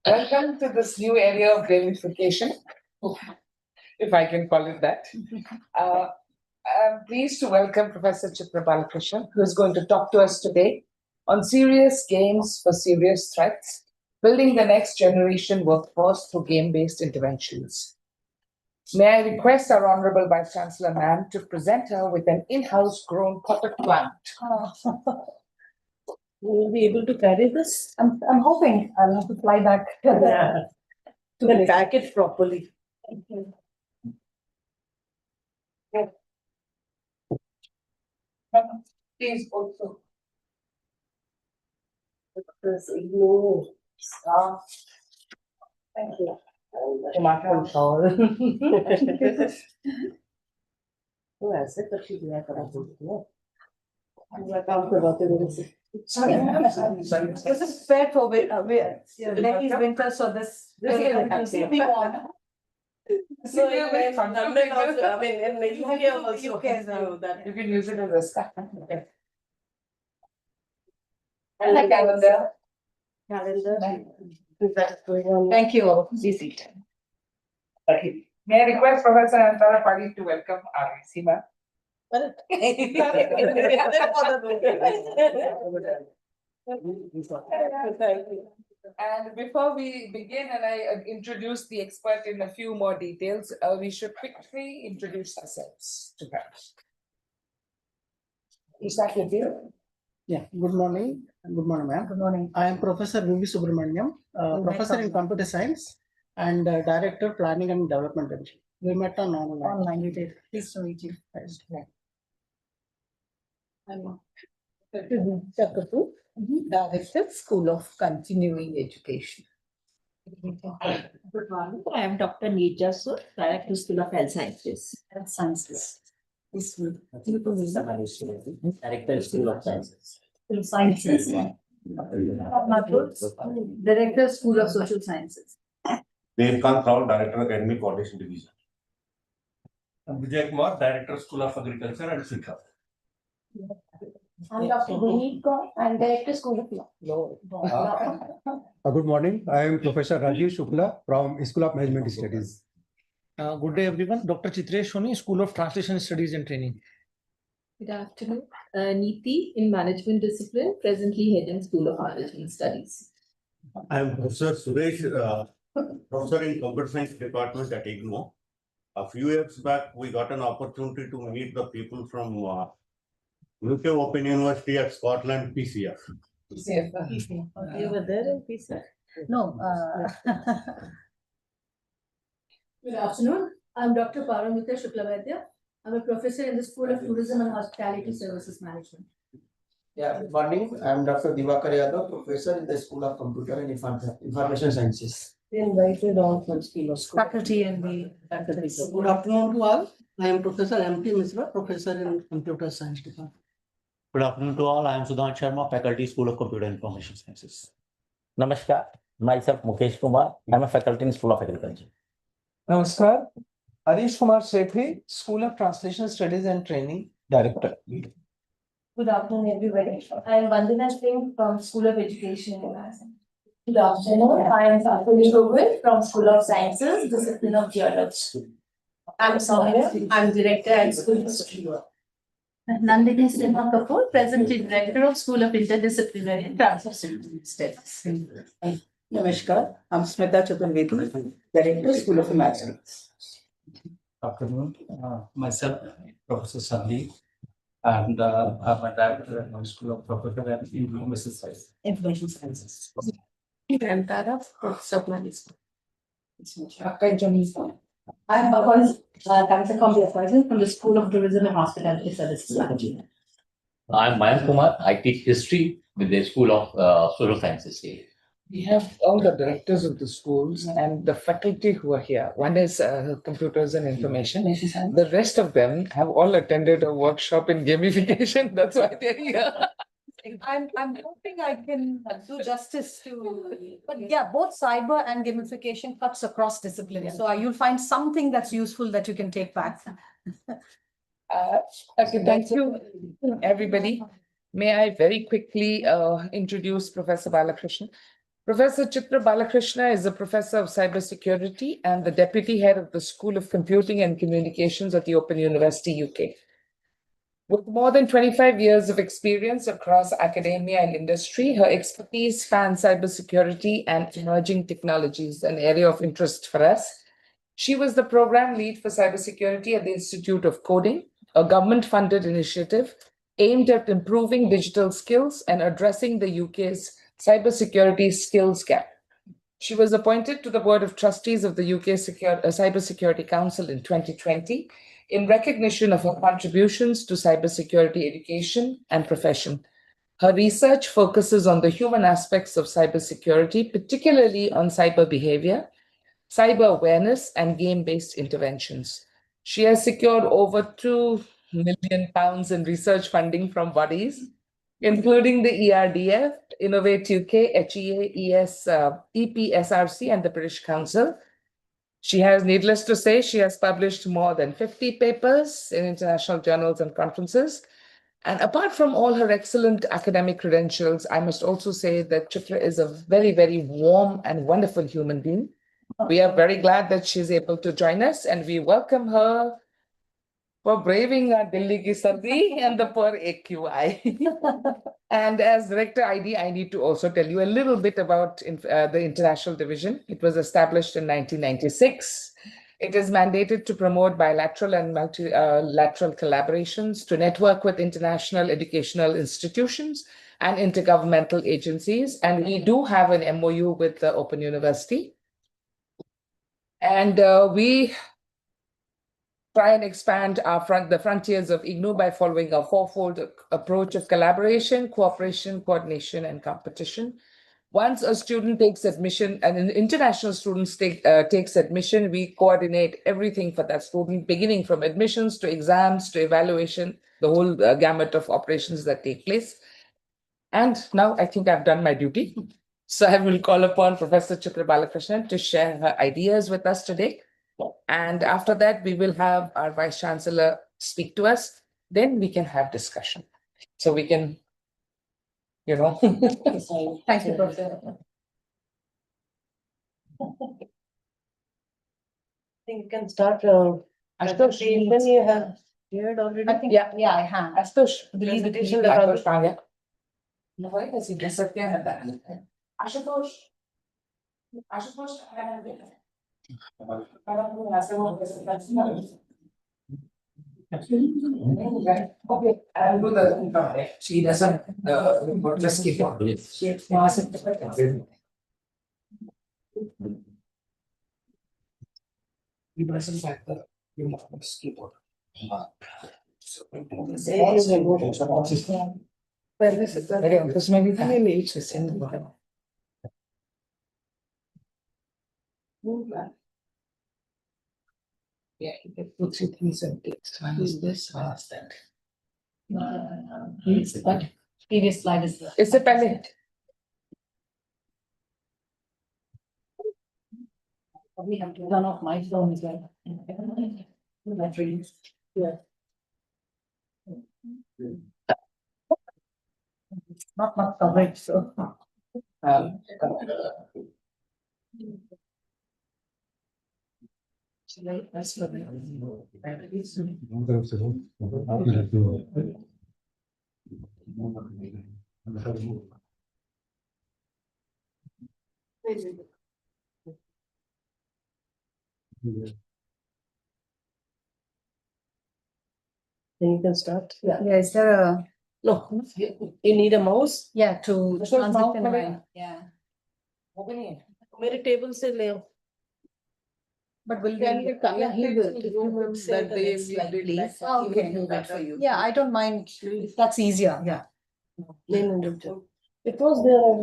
Welcome to this new area of gamification, if I can call it that. I'm pleased to welcome Professor Chitra Balakrishnan, who is going to talk to us today on serious games for serious threats, building the next generation workforce through game-based interventions. May I request our Honorable Vice Chancellor, ma'am, to present her with an in-house grown potted plant. Will you be able to carry this? I'm hoping I'll have to fly back. Yeah. To pack it properly. Thank you. Please also. This ignore Ah, thank you. tomato shawl. Oh, ऐसे करके दिया करा दो। पूरा काम करवाते मेरे से। Sorry, this is fair for ladies winter, so this will keep me warm. So in London also, I mean in the UK also. UK as well. so that You can use it as a scarf. And a calendar. calendar. That's going on. Thank you all. Be seated. Okay. May I request Professor Antara Padi to welcome our Seema? Thank you. And before we begin and I introduce the expert in a few more details, we should quickly introduce ourselves to her. Is that with you? Yeah, good morning. Good morning, ma'am. Good morning. I am Professor V.V. Subramaniam, Professor in Computer Science and Director Planning and Development Division. We met on online. Online, you did. Pleased to meet you. I'm Dr. Kapoor, Director, School of Continuing Education. Good morning. I am Dr. Neerja Sur, Director School of Health Sciences. Health Sciences. This will. Director School of Sciences. Sciences. Director, School of Social Sciences. Devkant Rao, Director Academic Coordination Division. Vijay Kumar, Director, School of Agriculture and Sikha. I'm Dr. Vineet Kaur, I'm Director, School of Law. Good morning. I am Professor Rajiv Shukla from School of Management Studies. Good day, everyone. Dr. Chitresh Soni, School of Translation Studies and Training. Good afternoon. Neeti in Management Discipline, presently heading School of Management Studies. I am Professor Suresh, Professor in Computer Science Department at IGNO. A few years back, we got an opportunity to meet the people from UK Open University at Scotland, PCF. You were there in PCF? No. Good afternoon. I'm Dr. Paramita Shuklavaidya. I'm a professor in the School of Tourism and Hospitality Services Management. Yeah, good morning. I am Dr. Divakar Yadav, Professor in the School of Computer and Information Sciences. Invited all from School of Faculty and the faculty. Good afternoon to all. I am Professor M.T. Misra, Professor in Computer Science Department. Good afternoon to all. I am Sudhan Sharma, Faculty, School of Computer and Information Sciences. Namaskar. Myself Mukesh Kumar. I am a faculty in School of Agriculture. Namaskar. Harish Kumar Sethi, School of Translation Studies and Training, Director. Good afternoon, everybody. I am Vandana Singh from School of Education. Good afternoon. I am Sakuli Gogol from School of Sciences, Discipline of Geology. I'm Soumya. I'm Director at School of History. Nandini Sinha Kapoor, presently Director of School of Interdisciplinary and Transdisciplinary Studies. Namaskar. I am Smita Chaturvedi, Director, School of Mathematics. Afternoon. Myself, Professor Sandeep, and I'm a Director at the School of Computer and Information Sciences. I'm Tara, Professor of Management. I'm Kansa Kombi from the School of Tourism and Hospitality Services Management. I am Mayank Kumar. I teach history with the School of Social Sciences here. We have all the directors of the schools and the faculty who are here. One is computers and information. The rest of them have all attended a workshop in gamification. That's why they're here. I'm hoping I can do justice to, but yeah, both cyber and gamification cuts across disciplines. So you'll find something that's useful that you can take back. Okay, thank you, everybody. May I very quickly introduce Professor Balakrishnan. Professor Chitra Balakrishna is a professor of cybersecurity and the deputy head of the School of Computing and Communications at the Open University, UK. With more than 25 years of experience across academia and industry, her expertise spans cybersecurity and emerging technologies, an area of interest for us. She was the program lead for cybersecurity at the Institute of Coding, a government-funded initiative aimed at improving digital skills and addressing the UK's cybersecurity skills gap. She was appointed to the Board of Trustees of the UK Cybersecurity Council in 2020 in recognition of her contributions to cybersecurity education and profession. Her research focuses on the human aspects of cybersecurity, particularly on cyber behavior, cyber awareness, and game-based interventions. She has secured over £2 million in research funding from bodies, including the ERDF, Innovate UK, HEA, EPSRC, and the British Council. She has, needless to say, she has published more than 50 papers in international journals and conferences. And apart from all her excellent academic credentials, I must also say that Chitra is a very, very warm and wonderful human being. We are very glad that she's able to join us, and we welcome her for braving our Delhi ki sardi and the poor AQI. And as Director ID, I need to also tell you a little bit about the International Division. It was established in 1996. It is mandated to promote bilateral and multilateral collaborations, to network with international educational institutions and intergovernmental agencies. And we do have an MOU with the Open University. And we try and expand the frontiers of IGNOU by following a fourfold approach of collaboration, cooperation, coordination, and competition. Once a student takes admission, and an international student takes admission, we coordinate everything for that student, beginning from admissions to exams to evaluation, the whole gamut of operations that take place. And now I think I've done my duty. So I will call upon Professor Chitra Balakrishnan to share her ideas with us today. And after that, we will have our Vice Chancellor speak to us. Then we can have discussion. So we can, Thank you, Professor. I think you can start. Ashutosh, Presentation you have shared already. I think, Yeah. yeah, I have. Ashutosh, Presentation Ashutosh Pandya. No, why does he disappear? Ashutosh. Ashutosh. Okay, I'll do the. She doesn't, just keep on. He doesn't like the keyboard. Well, this is this may be really interesting. Yeah, you get 2, 3 things and text. One is this, one is that. But previous slide is. It's a palette. We have to run off my phone as well. Batteries. Yeah. Not much coverage, so. That's for me. Then you can start. Yeah, is there a, No, you need a mouse. yeah, to This was transit mouse in cover. my, yeah. मेरे table से ले आओ. But will Can we? you connect it? You would say that it's slightly less. Oh, okay. Better for you. Yeah, I don't mind. That's easier, yeah. No. It was there, I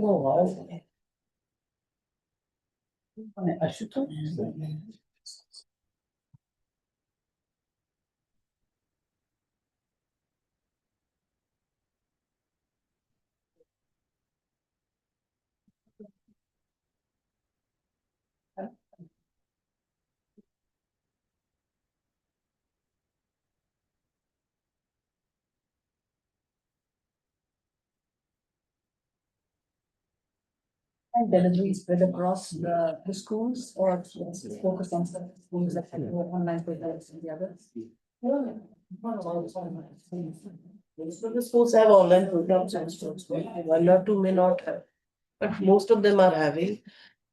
know. And delivery spread across the schools or focus on some schools that have online programs and the others? Most of the schools have online programs also. One or two may not have, but most of them are having.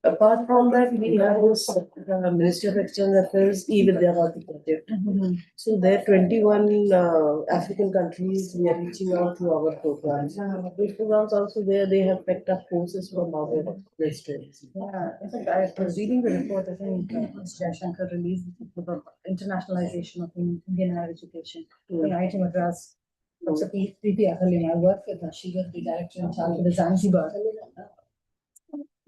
Apart from that, we have this Ministry of External Affairs, E-Vidyabhati project. So there 21 African countries, we are reaching out to our programs. These programs also there, they have picked up courses from our districts. Yeah, in fact, I was reading the report, I think, Mr. Jayashankar released about internationalization of Indian higher education. In IIT Madras, Dr. Preeti Ahalin, I worked with her, she was the director in charge of the Zanzibar.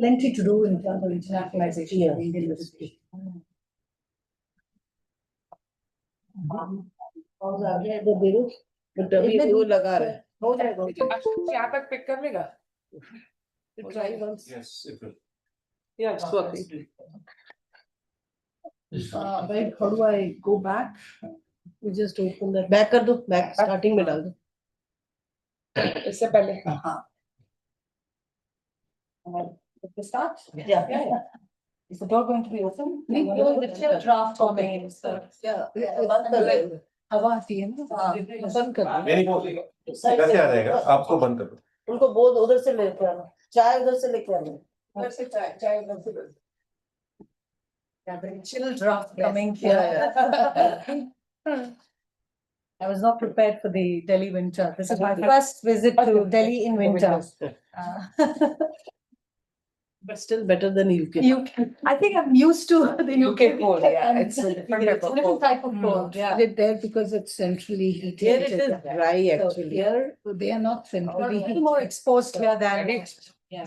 Plenty to do in terms of internationalization of Indian education. और आगे है तो देखो, but अभी वो लगा रहा है, हो जाएगा। यहाँ तक पिक कर लेगा? Try once. Yes, it will. Yeah, it's working. Right, how do I go back? You just open that, back कर दो, back starting में डाल दो। इससे पहले If we start? Yeah. Is the door going to be open? It's a draft coming. Yeah, बंद कर दो। हवा आती है ना? बंद कर दो। मेरी को कैसे आ जाएगा? आपको बंद कर दो। उनको बोल उधर से लेके आना, चाय उधर से लेके आना। उधर से चाय उधर से Yeah, very chill draft coming. Yeah, I was not prepared for the Delhi winter. This is my first visit to Delhi in winter. But still better than UK. I think I'm used to the UK cold, yeah, and it's a different it's type of a different type of cold, yeah. It there because it's centrally heated. Here it is dry So actually. here, they are not We're a centrally little heated. more exposed here than. Yeah.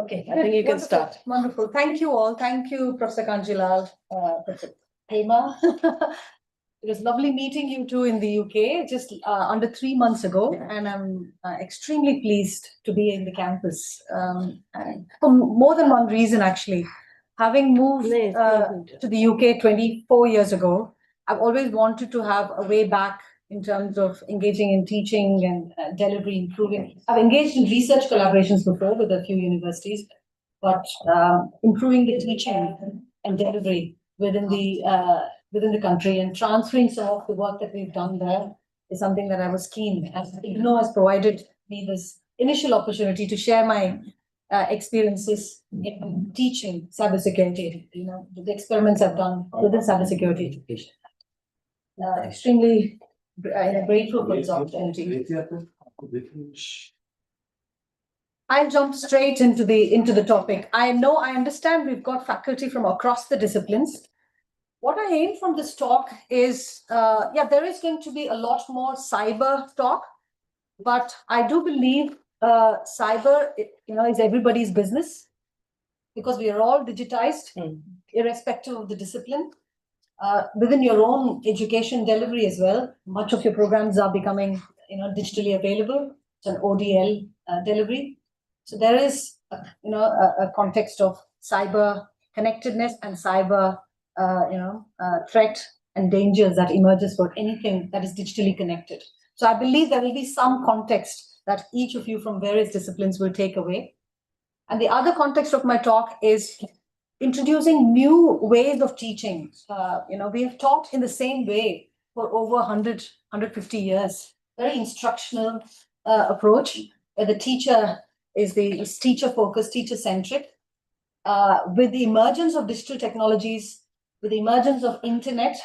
Okay. I think you can Wonderful, start. Wonderful. Thank you all. Thank you, Professor Kanjilal, Professor Hema. It was lovely meeting you two in the UK just under 3 months ago, and I'm extremely pleased to be in the campus and for more than one reason actually. Having moved to the UK 24 years ago, I've always wanted to have a way back in terms of engaging in teaching and delivery, improving. I've engaged in research collaborations before with a few universities, but improving the teaching and delivery within the country and transferring some of the work that we've done there is something that I was keen. As IGNOU has provided me this initial opportunity to share my experiences in teaching cybersecurity, the experiments I've done within cybersecurity education. Extremely grateful for this opportunity. I'll jump straight into the topic. I understand we've got faculty from across the disciplines. What I aim from this talk is, there is going to be a lot more cyber talk, but I do believe cyber, is everybody's business because we are all digitized, irrespective of the discipline. Within your own education delivery as well, much of your programs are becoming, digitally available. It's an ODL delivery. So there is, a context of cyber connectedness and cyber, threat and dangers that emerges for anything that is digitally connected. So I believe there will be some context that each of you from various disciplines will take away. And the other context of my talk is introducing new ways of teaching. We've taught in the same way for over 100, 150 years. Very instructional approach where the teacher is teacher-focused, teacher-centric. With the emergence of digital technologies, with the emergence of internet,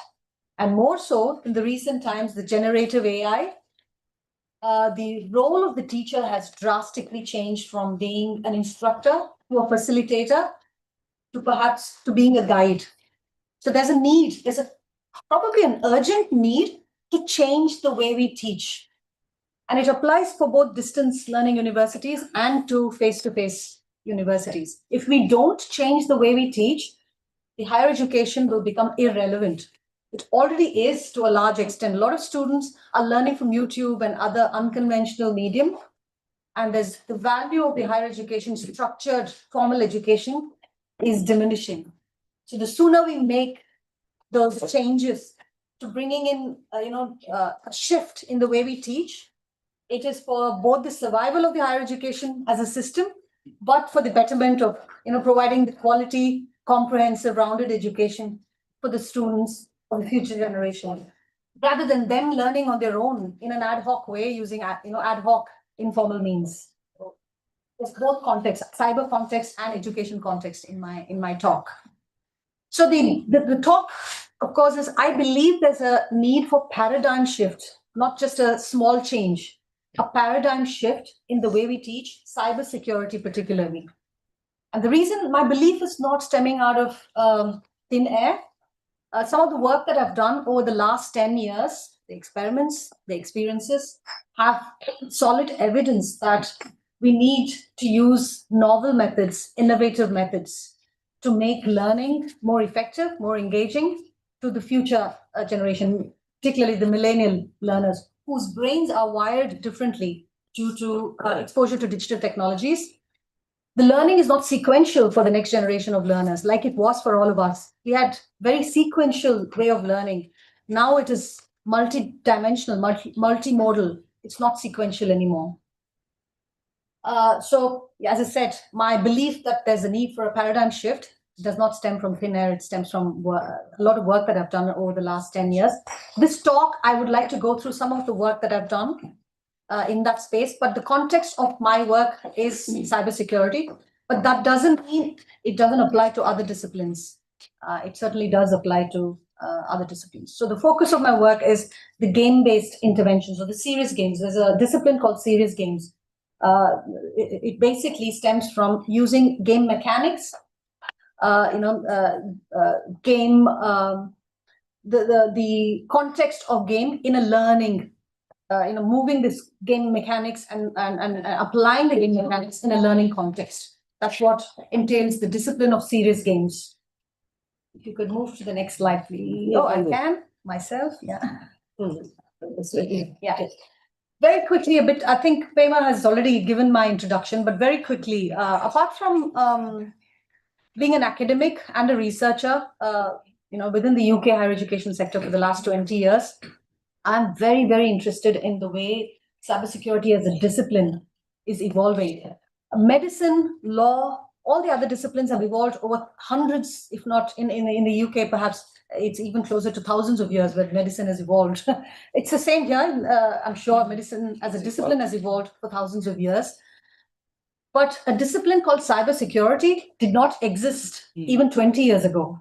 and more so in the recent times, the generative AI, the role of the teacher has drastically changed from being an instructor to a facilitator to perhaps to being a guide. So there's probably an urgent need to change the way we teach. And it applies for both distance learning universities and to face-to-face universities. If we don't change the way we teach, the higher education will become irrelevant. It already is to a large extent. A lot of students are learning from YouTube and other unconventional medium. And there's the value of the higher education, structured formal education is diminishing. So the sooner we make those changes to bringing in, a shift in the way we teach, It is for both the survival of the higher education as a system, but for the betterment of, providing the quality, comprehensive, rounded education for the students of the future generation, rather than them learning on their own in an ad hoc way using, ad hoc informal means. There's both context, cyber context and education context in my talk. So the talk, of course, is I believe there's a need for paradigm shift, not just a small change, a paradigm shift in the way we teach cybersecurity particularly. And the reason my belief is not stemming out of thin air. Some of the work that I've done over the last 10 years, the experiments, the experiences, have solid evidence that we need to use novel methods, innovative methods to make learning more effective, more engaging to the future generation, particularly the millennial learners whose brains are wired differently due to exposure to digital technologies. The learning is not sequential for the next generation of learners like it was for all of us. We had very sequential way of learning. Now it is multi-dimensional, multimodal. It's not sequential anymore. So, as I said, my belief that there's a need for a paradigm shift does not stem from thin air. It stems from a lot of work that I've done over the last 10 years. This talk, I would like to go through some of the work that I've done in that space, but the context of my work is cybersecurity, but that doesn't mean it doesn't apply to other disciplines. It certainly does apply to other disciplines. So the focus of my work is the game-based interventions or the serious games. There's a discipline called serious games. It basically stems from using game mechanics, the context of game in a learning, moving this game mechanics and applying the game mechanics in a learning context. That's what entails the discipline of serious games. If you could move to the next slide, please. Oh, I can myself. Yeah. Yeah. Very quickly, a bit. I think Pema has already given my introduction, but very quickly, apart from being an academic and a researcher, within the UK higher education sector for the last 20 years, I'm very, very interested in the way cybersecurity as a discipline is evolving. Medicine, law, all the other disciplines have evolved over hundreds, if not in the UK, perhaps it's even closer to thousands of years where medicine has evolved. It's the same here. I'm sure medicine as a discipline has evolved for thousands of years. But a discipline called cybersecurity did not exist even 20 years ago.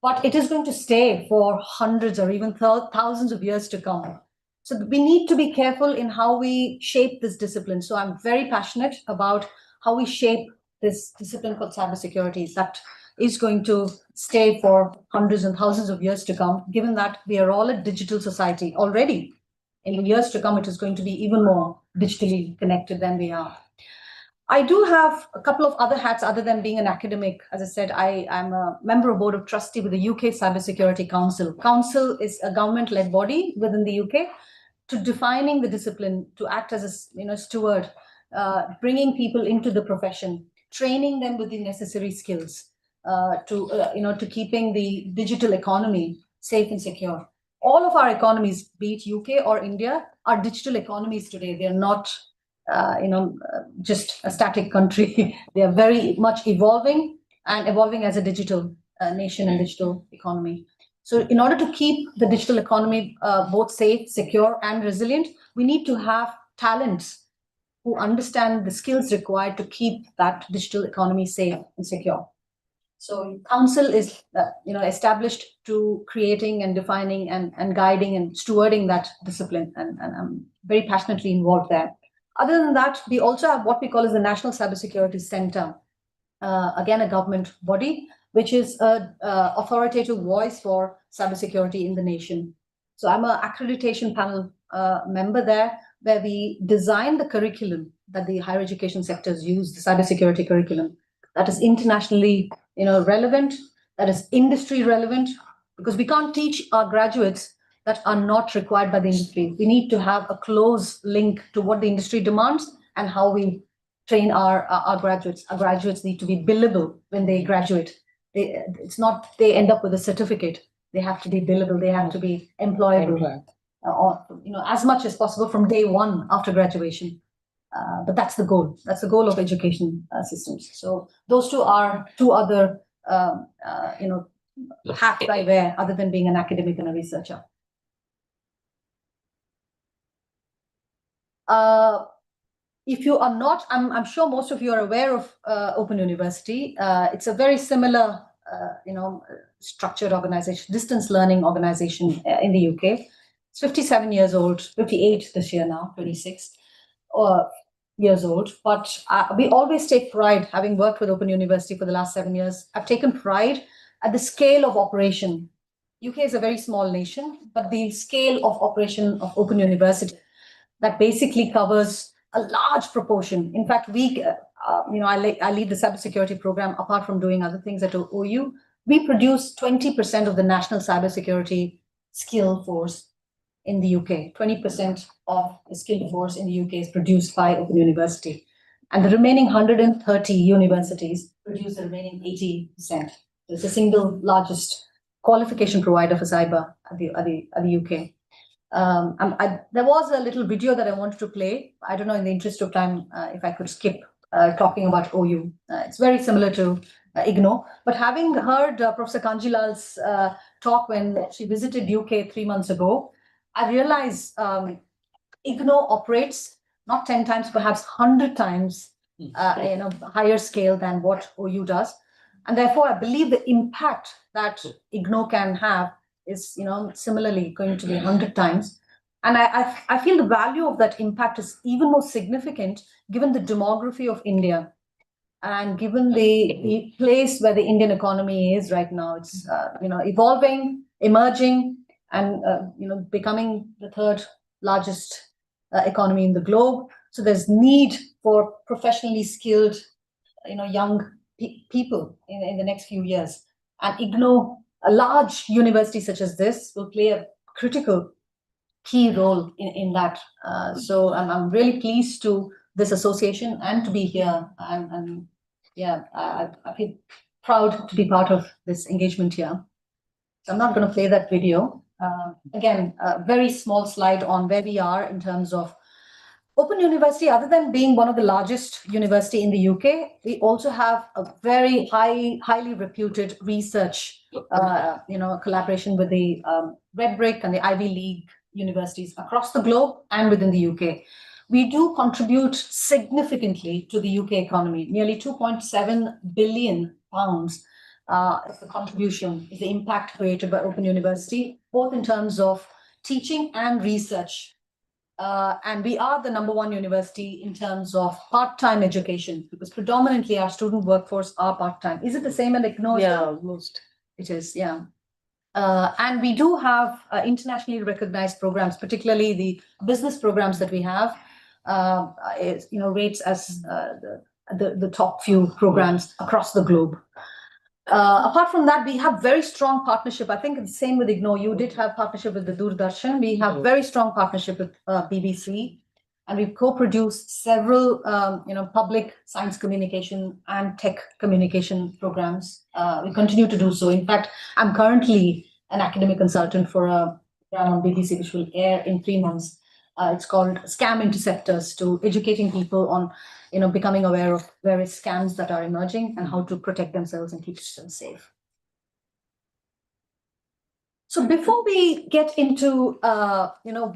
But it is going to stay for hundreds or even thousands of years to come. So we need to be careful in how we shape this discipline. So I'm very passionate about how we shape this discipline called cybersecurity that is going to stay for hundreds and thousands of years to come, given that we are all a digital society already. In the years to come, it is going to be even more digitally connected than we are. I do have a couple of other hats other than being an academic. As I said, I'm a member of Board of Trustee with the UK Cybersecurity Council. Council is a government-led body within the UK to defining the discipline, to act as a steward, bringing people into the profession, training them with the necessary skills to keeping the digital economy safe and secure. All of our economies, be it UK or India, are digital economies today. They're not just a static country. They are very much evolving as a digital nation and digital economy. So in order to keep the digital economy both safe, secure, and resilient, we need to have talents who understand the skills required to keep that digital economy safe and secure. So council is established to creating and defining and guiding and stewarding that discipline, and I'm very passionately involved there. Other than that, we also have what we call as the National Cybersecurity Center, again, a government body, which is an authoritative voice for cybersecurity in the nation. So I'm an accreditation panel member there, where we design the curriculum that the higher education sectors use, the cybersecurity curriculum, that is internationally relevant, that is industry relevant, because we can't teach our graduates that are not required by the industry. We need to have a close link to what the industry demands and how we train our graduates. Our graduates need to be billable when they graduate. It's not they end up with a certificate. They have to be billable. They have to be employable. or, as much as possible from day one after graduation. But that's the goal. That's the goal of education systems. So those two are two other, hats I wear other than being an academic and a researcher. If you are not, I'm sure most of you are aware of Open University. It's a very similar, structured organization, distance learning organization in the UK. It's 57 years old, 58 this year now, 26 years old. But we always take pride, having worked with Open University for the last 7 years, I've taken pride at the scale of operation. UK is a very small nation, but the scale of operation of Open University that basically covers a large proportion. In fact, I lead the cybersecurity program apart from doing other things at OU. We produce 20% of the national cybersecurity skill force in the UK. 20% of the skill force in the UK is produced by Open University. And the remaining 130 universities produce the remaining 80%. It's the single largest qualification provider for cyber at the UK. There was a little video that I wanted to play. I don't know, in the interest of time, if I could skip talking about OU. It's very similar to IGNOU. But having heard Professor Kanjilal's talk when she visited UK 3 months ago, I realized IGNOU operates not 10 times, perhaps 100 times higher scale than what OU does. And therefore, I believe the impact that IGNOU can have is, similarly going to be 100 times. And I feel the value of that impact is even more significant given the demography of India and given the place where the Indian economy is right now. It's, evolving, emerging, and, becoming the third largest economy in the globe. So there's need for professionally skilled, young people in the next few years. And IGNOU, a large university such as this, will play a critical key role in that. So I'm really pleased to this association and to be here. And I feel proud to be part of this engagement here. So I'm not going to play that video. Again, a very small slide on where we are in terms of Open University. Other than being one of the largest university in the UK, we also have a very highly reputed research, collaboration with the Red Brick and the Ivy League universities across the globe and within the UK. We do contribute significantly to the UK economy. Nearly 2.7 billion pounds is the contribution, is the impact created by Open University, both in terms of teaching and research. And we are the #1 university in terms of part-time education, because predominantly our student workforce are part-time. Is it the same at IGNOU? Yeah, most. It is, yeah. And we do have internationally recognized programs, particularly the business programs that we have, rates as the top few programs across the globe. Apart from that, we have very strong partnership. I think it's the same with IGNOU. You did have partnership with the Doordarshan. We have very strong partnership with BBC, and we've co-produced several, public science communication and tech communication programs. We continue to do so. In fact, I'm currently an academic consultant for a program on BBC which will air in 3 months. It's called Scam Interceptors, to educating people on, becoming aware of various scams that are emerging and how to protect themselves and keep them safe. So before we get into,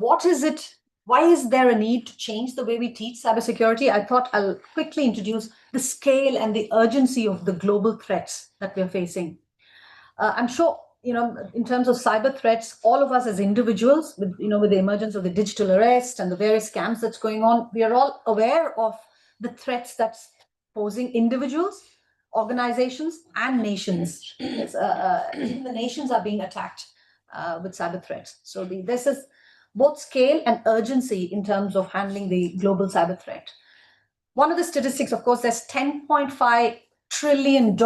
what is it, why is there a need to change the way we teach cybersecurity? I thought I'll quickly introduce the scale and the urgency of the global threats that we're facing. I'm sure, in terms of cyber threats, all of us as individuals, with the emergence of the digital arrest and the various scams that's going on, we are all aware of the threats that's posing individuals, organizations, and nations. Even the nations are being attacked with cyber threats. So this is both scale and urgency in terms of handling the global cyber threat. One of the statistics, of course, there's $10.5 trillion,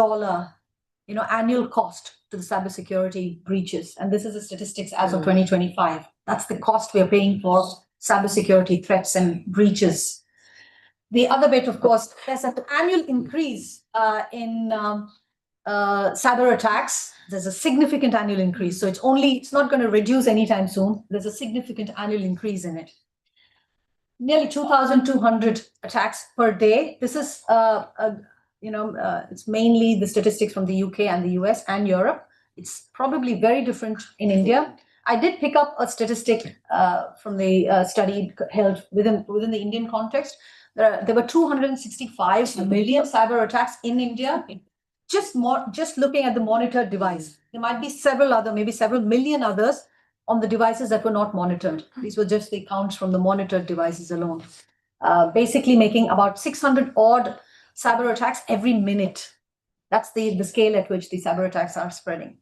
annual cost to the cybersecurity breaches. And this is the statistics as of 2025. That's the cost we are paying for cybersecurity threats and breaches. The other bit, of course, there's an annual increase in cyber attacks, there's a significant annual increase. So it's not going to reduce anytime soon. There's a significant annual increase in it. Nearly 2,200 attacks per day. This is, it's mainly the statistics from the UK and the US and Europe. It's probably very different in India. I did pick up a statistic from the study held within the Indian context. There were 265 million cyber attacks in India. Just looking at the monitored device. There might be maybe several million others on the devices that were not monitored. These were just the counts from the monitored devices alone. Basically making about 600 odd cyber attacks every minute. That's the scale at which the cyber attacks are spreading.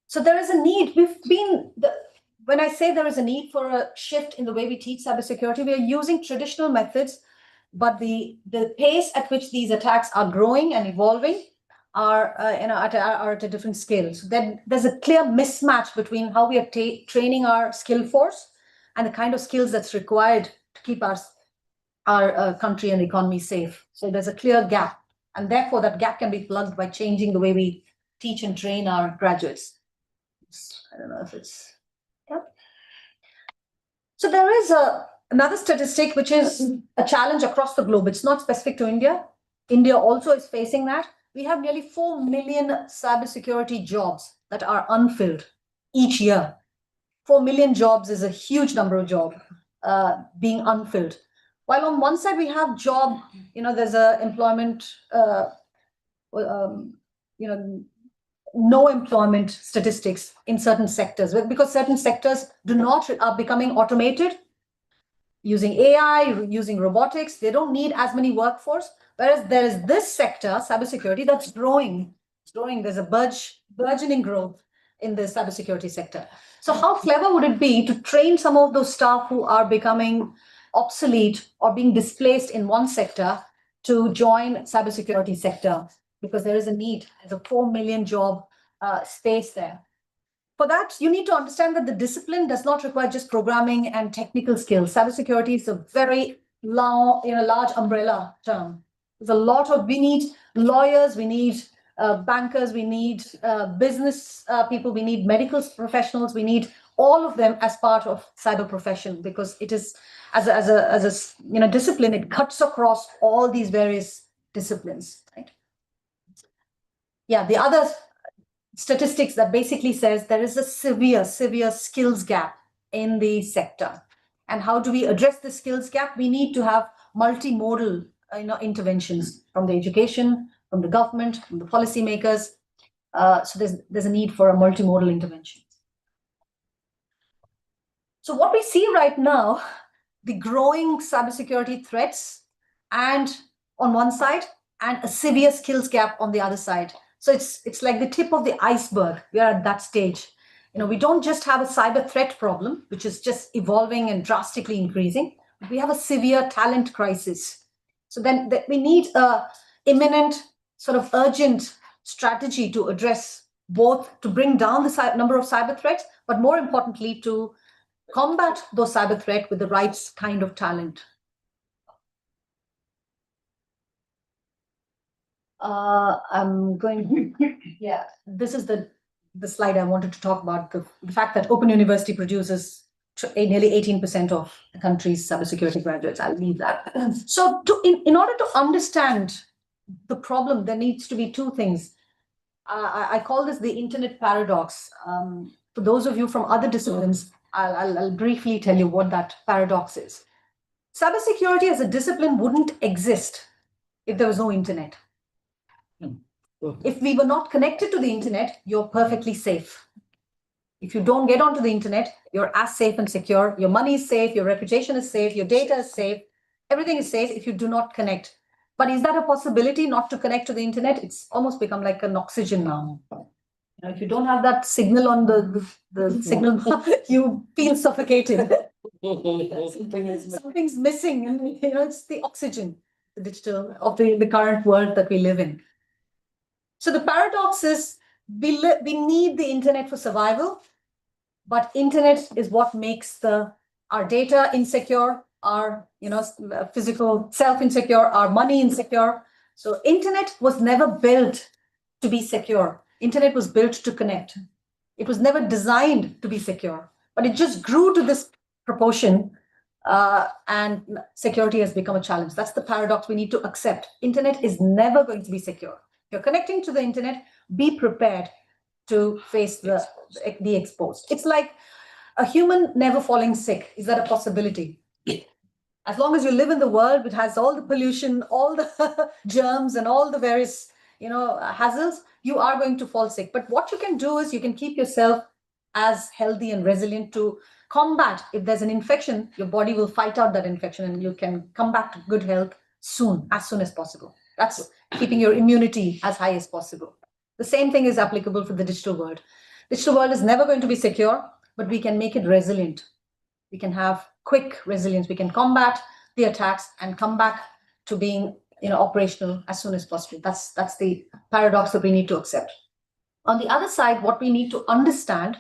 So there is a need. When I say there is a need for a shift in the way we teach cybersecurity, we are using traditional methods, but the pace at which these attacks are growing and evolving are at a different scale. So then there's a clear mismatch between how we are training our skill force and the kind of skills that's required to keep our country and economy safe. So there's a clear gap, and therefore that gap can be plugged by changing the way we teach and train our graduates. I don't know if it's, yeah. So there is another statistic, which is a challenge across the globe. It's not specific to India. India also is facing that. We have nearly 4 million cybersecurity jobs that are unfilled each year. 4 million jobs is a huge number of jobs being unfilled. While on one side we have there's a employment, no employment statistics in certain sectors, because certain sectors are becoming automated using AI, using robotics. They don't need as many workforce. Whereas there is this sector, cybersecurity, that's growing. It's growing. There's a burgeoning growth in the cybersecurity sector. So how clever would it be to train some of those staff who are becoming obsolete or being displaced in one sector to join cybersecurity sector? Because there is a need. There's a 4 million job space there. For that, you need to understand that the discipline does not require just programming and technical skills. Cybersecurity is a very large umbrella term. There's a lot of, we need lawyers, we need bankers, we need business people, we need medical professionals, we need all of them as part of cyber profession, because it is, as a discipline, it cuts across all these various disciplines, right? Yeah, the other statistics that basically says there is a severe skills gap in the sector. And how do we address the skills gap? We need to have multimodal interventions from the education, from the government, from the policymakers. So there's a need for a multimodal intervention. So what we see right now, the growing cybersecurity threats, and on one side, and a severe skills gap on the other side. So it's like the tip of the iceberg. We are at that stage. We don't just have a cyber threat problem, which is just evolving and drastically increasing. We have a severe talent crisis. So then we need a imminent, sort of urgent strategy to address both, to bring down the number of cyber threats, but more importantly, to combat those cyber threats with the right kind of talent. This is the slide I wanted to talk about, the fact that Open University produces nearly 18% of the country's cybersecurity graduates. I'll leave that. So in order to understand the problem, there needs to be two things. I call this the internet paradox. For those of you from other disciplines, I'll briefly tell you what that paradox is. Cybersecurity as a discipline wouldn't exist if there was no internet. If we were not connected to the internet, you're perfectly safe. If you don't get onto the internet, you're as safe and secure. Your money is safe, your reputation is safe, your data is safe. Everything is safe if you do not connect. But is that a possibility, not to connect to the internet? It's almost become like an oxygen now. If you don't have that signal on the signal, you feel suffocated. Something's missing, and it's the oxygen, the digital of the current world that we live in. So the paradox is we need the internet for survival, but internet is what makes our data insecure, our physical self insecure, our money insecure. So internet was never built to be secure. Internet was built to connect. It was never designed to be secure, but it just grew to this proportion, and security has become a challenge. That's the paradox we need to accept. Internet is never going to be secure. If you're connecting to the internet, be prepared to face the exposed. It's like a human never falling sick. Is that a possibility? As long as you live in the world, it has all the pollution, all the germs, and all the various, hazards, you are going to fall sick. But what you can do is you can keep yourself as healthy and resilient to combat. If there's an infection, your body will fight out that infection and you can come back to good health as soon as possible. That's keeping your immunity as high as possible. The same thing is applicable for the digital world. Digital world is never going to be secure, but we can make it resilient. We can have quick resilience. We can combat the attacks and come back to being operational as soon as possible. That's the paradox that we need to accept. On the other side, what we need to understand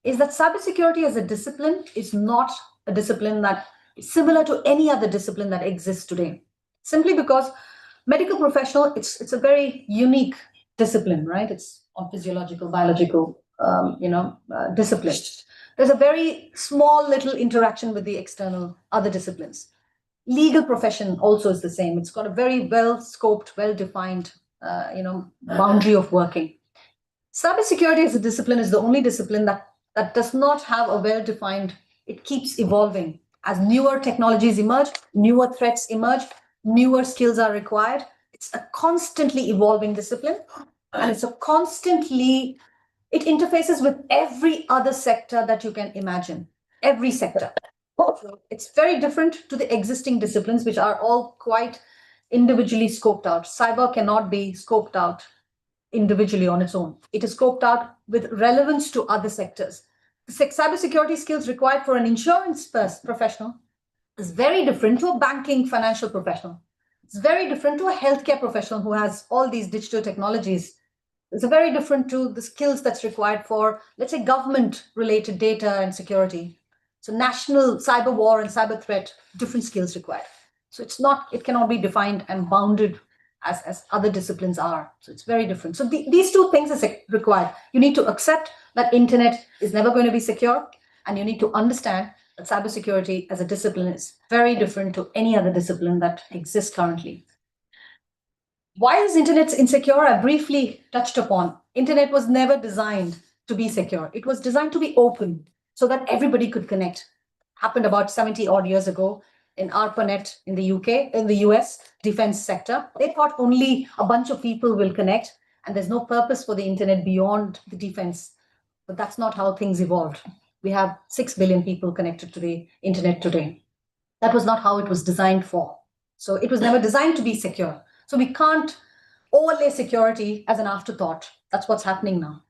is that cybersecurity as a discipline is not a discipline that is similar to any other discipline that exists today. Simply because medical professional, it's a very unique discipline, right? It's on physiological, biological, discipline. There's a very small little interaction with the external other disciplines. Legal profession also is the same. It's got a very well scoped, well defined, boundary of working. Cybersecurity as a discipline is the only discipline that does not have a well defined. It keeps evolving as newer technologies emerge, newer threats emerge, newer skills are required. It's a constantly evolving discipline, and it interfaces with every other sector that you can imagine. Every sector. It's very different to the existing disciplines, which are all quite individually scoped out. Cyber cannot be scoped out individually on its own. It is scoped out with relevance to other sectors. The cybersecurity skills required for an insurance professional is very different to a banking financial professional. It's very different to a healthcare professional who has all these digital technologies. It's very different to the skills that's required for, let's say, government-related data and security. So national cyber war and cyber threat, different skills required. So it cannot be defined and bounded as other disciplines are. So it's very different. So these two things are required. You need to accept that internet is never going to be secure, and you need to understand that cybersecurity as a discipline is very different to any other discipline that exists currently. Why is internet insecure? I briefly touched upon. Internet was never designed to be secure. It was designed to be open so that everybody could connect. Happened about 70 odd years ago in ARPANET in the UK, in the US defense sector. They thought only a bunch of people will connect and there's no purpose for the internet beyond the defense. But that's not how things evolved. We have 6 billion people connected to the internet today. That was not how it was designed for. So it was never designed to be secure. So we can't overlay security as an afterthought. That's what's happening now.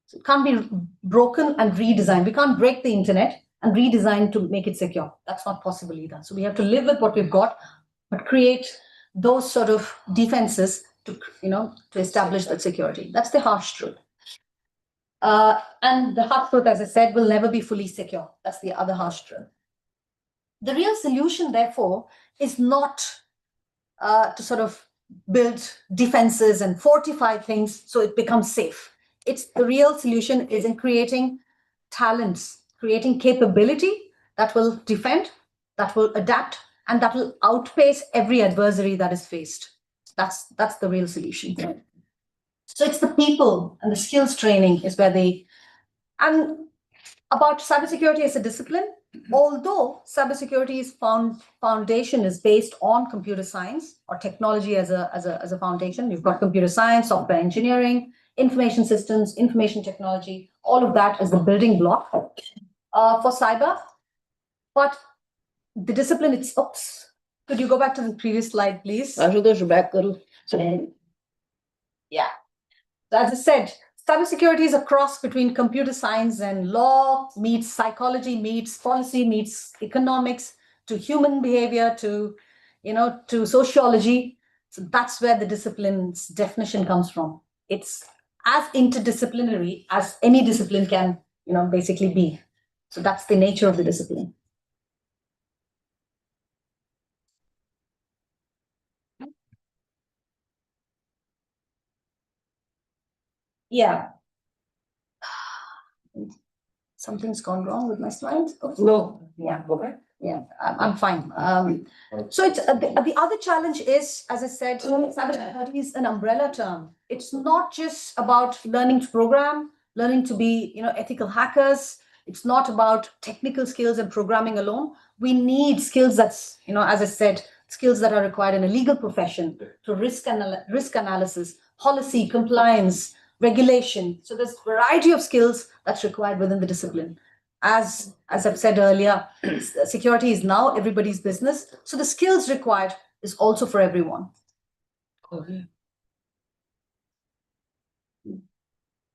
So it can't be broken and redesigned. We can't break the internet and redesign to make it secure. That's not possible either. So we have to live with what we've got, but create those sort of defenses to establish that security. That's the harsh truth. And the harsh truth, as I said, will never be fully secure. That's the other harsh truth. The real solution, therefore, is not to sort of build defenses and fortify things so it becomes safe. The real solution is in creating talents, creating capability that will defend, that will adapt, and that will outpace every adversary that is faced. That's the real solution. So it's the people and the skills training is where and about cybersecurity as a discipline, although cybersecurity's foundation is based on computer science or technology as a foundation. You've got computer science, software engineering, information systems, information technology, all of that is the building block for cyber. But the discipline, could you go back to the previous slide, please? Ashutosh, back karo. Yeah. So as I said, cybersecurity is a cross between computer science and law, meets psychology, meets policy, meets economics, to human behavior, to sociology. So that's where the discipline's definition comes from. It's as interdisciplinary as any discipline can, basically be. So that's the nature of the discipline. Yeah. Something's gone wrong with my slides. Okay. No. Yeah. Yeah, I'm fine. So it's the other challenge is, as I said, cybersecurity is an umbrella term. It's not just about learning to program, learning to be, ethical hackers. It's not about technical skills and programming alone. We need skills that's, as I said, skills that are required in a legal profession to risk analysis, policy, compliance, regulation. So there's a variety of skills that's required within the discipline. As I've said earlier, security is now everybody's business. So the skills required is also for everyone.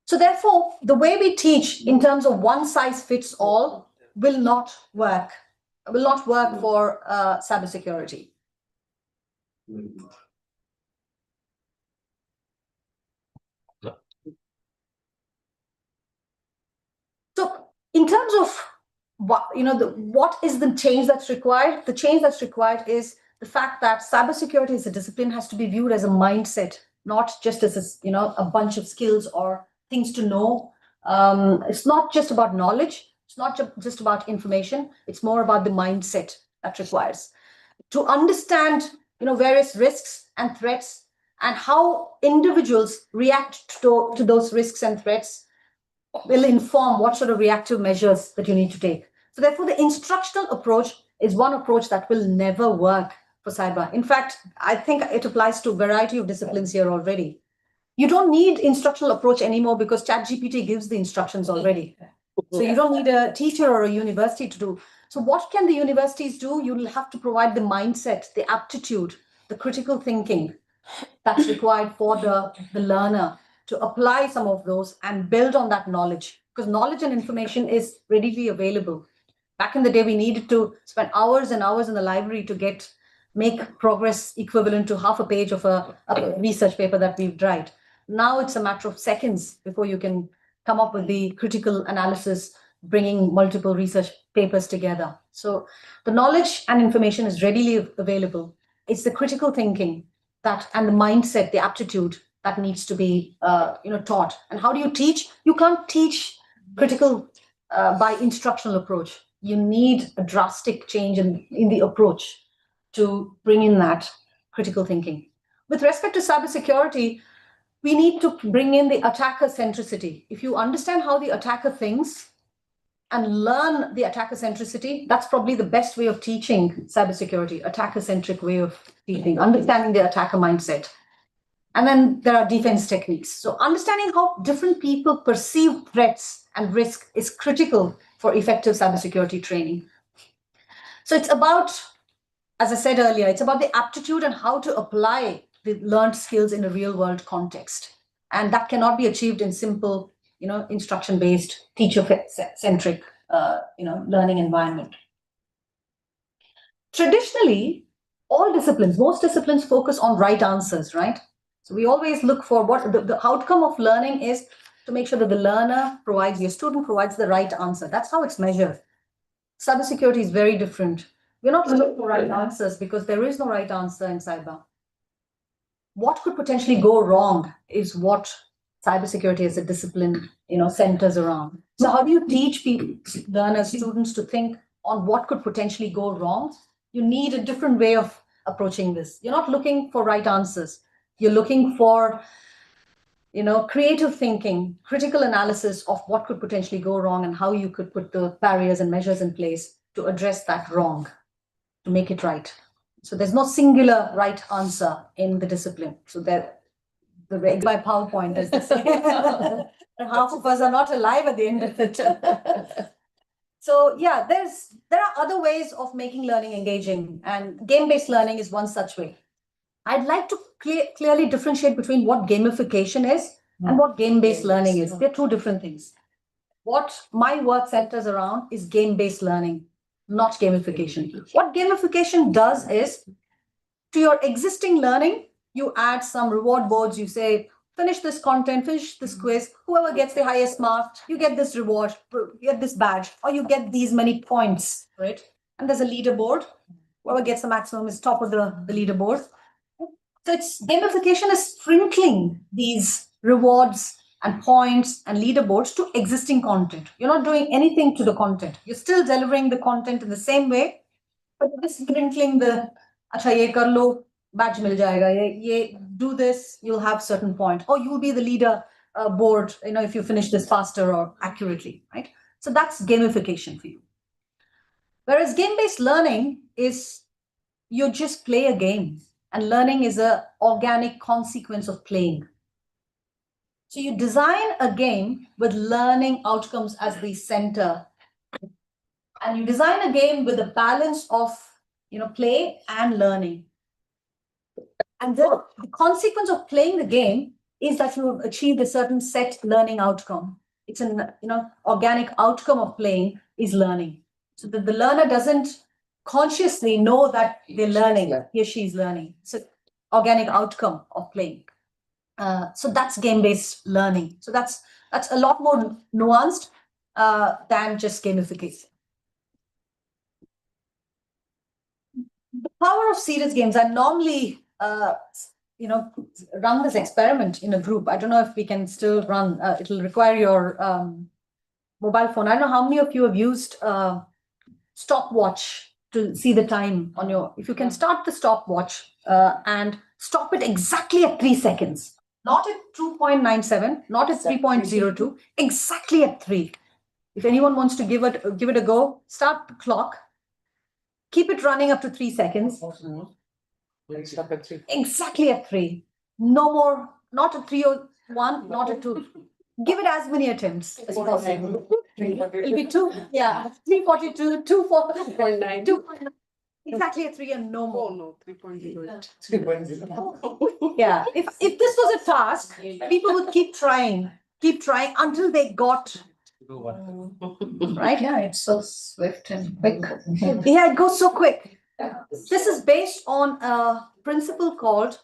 So therefore, the way we teach in terms of one size fits all will not work. Will not work for cybersecurity. So in terms of what is the change that's required? The change that's required is the fact that cybersecurity as a discipline has to be viewed as a mindset, not just as a bunch of skills or things to know. It's not just about knowledge. It's not just about information. It's more about the mindset that requires to understand, various risks and threats and how individuals react to those risks and threats will inform what sort of reactive measures that you need to take. So therefore, the instructional approach is one approach that will never work for cyber. In fact, I think it applies to a variety of disciplines here already. You don't need instructional approach anymore because ChatGPT gives the instructions already. So you don't need a teacher or a university to do. So what can the universities do? You'll have to provide the mindset, the aptitude, the critical thinking that's required for the learner to apply some of those and build on that knowledge, because knowledge and information is readily available. Back in the day, we needed to spend hours and hours in the library to make progress equivalent to half a page of a research paper that we've tried. Now it's a matter of seconds before you can come up with the critical analysis, bringing multiple research papers together. So the knowledge and information is readily available. It's the critical thinking and the mindset, the aptitude that needs to be taught. And how do you teach? You can't teach critical by instructional approach. You need a drastic change in the approach to bring in that critical thinking. With respect to cybersecurity, we need to bring in the attacker centricity. If you understand how the attacker thinks and learn the attacker centricity, that's probably the best way of teaching cybersecurity, attacker-centric way of teaching, understanding the attacker mindset. And then there are defense techniques. So understanding how different people perceive threats and risk is critical for effective cybersecurity training. So it's about, as I said earlier, it's about the aptitude and how to apply the learned skills in a real world context. And that cannot be achieved in simple, instruction-based, teacher-centric, learning environment. Traditionally, most disciplines focus on right answers, right? So we always look for what the outcome of learning is to make sure that the learner your student provides the right answer. That's how it's measured. Cybersecurity is very different. We're not looking for right answers because there is no right answer in cyber. What could potentially go wrong is what cybersecurity as a discipline, centers around. So how do you teach learners, students to think on what could potentially go wrong? You need a different way of approaching this. You're not looking for right answers. You're looking for, creative thinking, critical analysis of what could potentially go wrong and how you could put the barriers and measures in place to address that wrong, to make it right. So there's no singular right answer in the discipline. So that the by PowerPoint, as they say. Half of us are not alive at the end of it. So yeah, there are other ways of making learning engaging, and game-based learning is one such way. I'd like to clearly differentiate between what gamification is and what game-based learning is. They're two different things. What my work centers around is game-based learning, not gamification. What gamification does is, to your existing learning, you add some reward boards. You say, finish this content, finish this quiz. Whoever gets the highest mark, you get this reward, you get this badge, or you get these many points, right? And there's a leaderboard. Whoever gets the maximum is top of the leaderboard. So gamification is sprinkling these rewards and points and leaderboards to existing content. You're not doing anything to the content. You're still delivering the content in the same way, but you're just sprinkling the, acha ye kar lo, badge mil jayega, ye do this, you'll have certain point, or you'll be the leader board, if you finish this faster or accurately, right? So that's gamification for you. Whereas game-based learning is you just play a game, and learning is an organic consequence of playing. So you design a game with learning outcomes as the center, and you design a game with a balance of play and learning. And then the consequence of playing the game is that you have achieved a certain set learning outcome. It's an organic outcome of playing is learning. So that the learner doesn't consciously know that they're learning, he or she is learning. It's an organic outcome of playing. So that's game-based learning. So that's a lot more nuanced than just gamification. The power of serious games. I normally run this experiment in a group. I don't know if we can still run. It'll require your mobile phone. I don't know how many of you have used stopwatch to see the time on your. If you can start the stopwatch and stop it exactly at 3 seconds, not at 2.97, not at 3.02, exactly at 3. If anyone wants to give it a go, start the clock. Keep it running up to 3 seconds. Stop at 3. Exactly at 3. No more, not at 3:01, not at 2. Give it as many attempts as possible. It'll be 2, 3:42, 2:49, 2.9. Exactly at 3 and no more. no, 3.08. 3.0. Yeah. If this was a task, people would keep trying until they got right. Yeah, it's so swift and quick. Yeah, it goes so quick. This is based on a principle called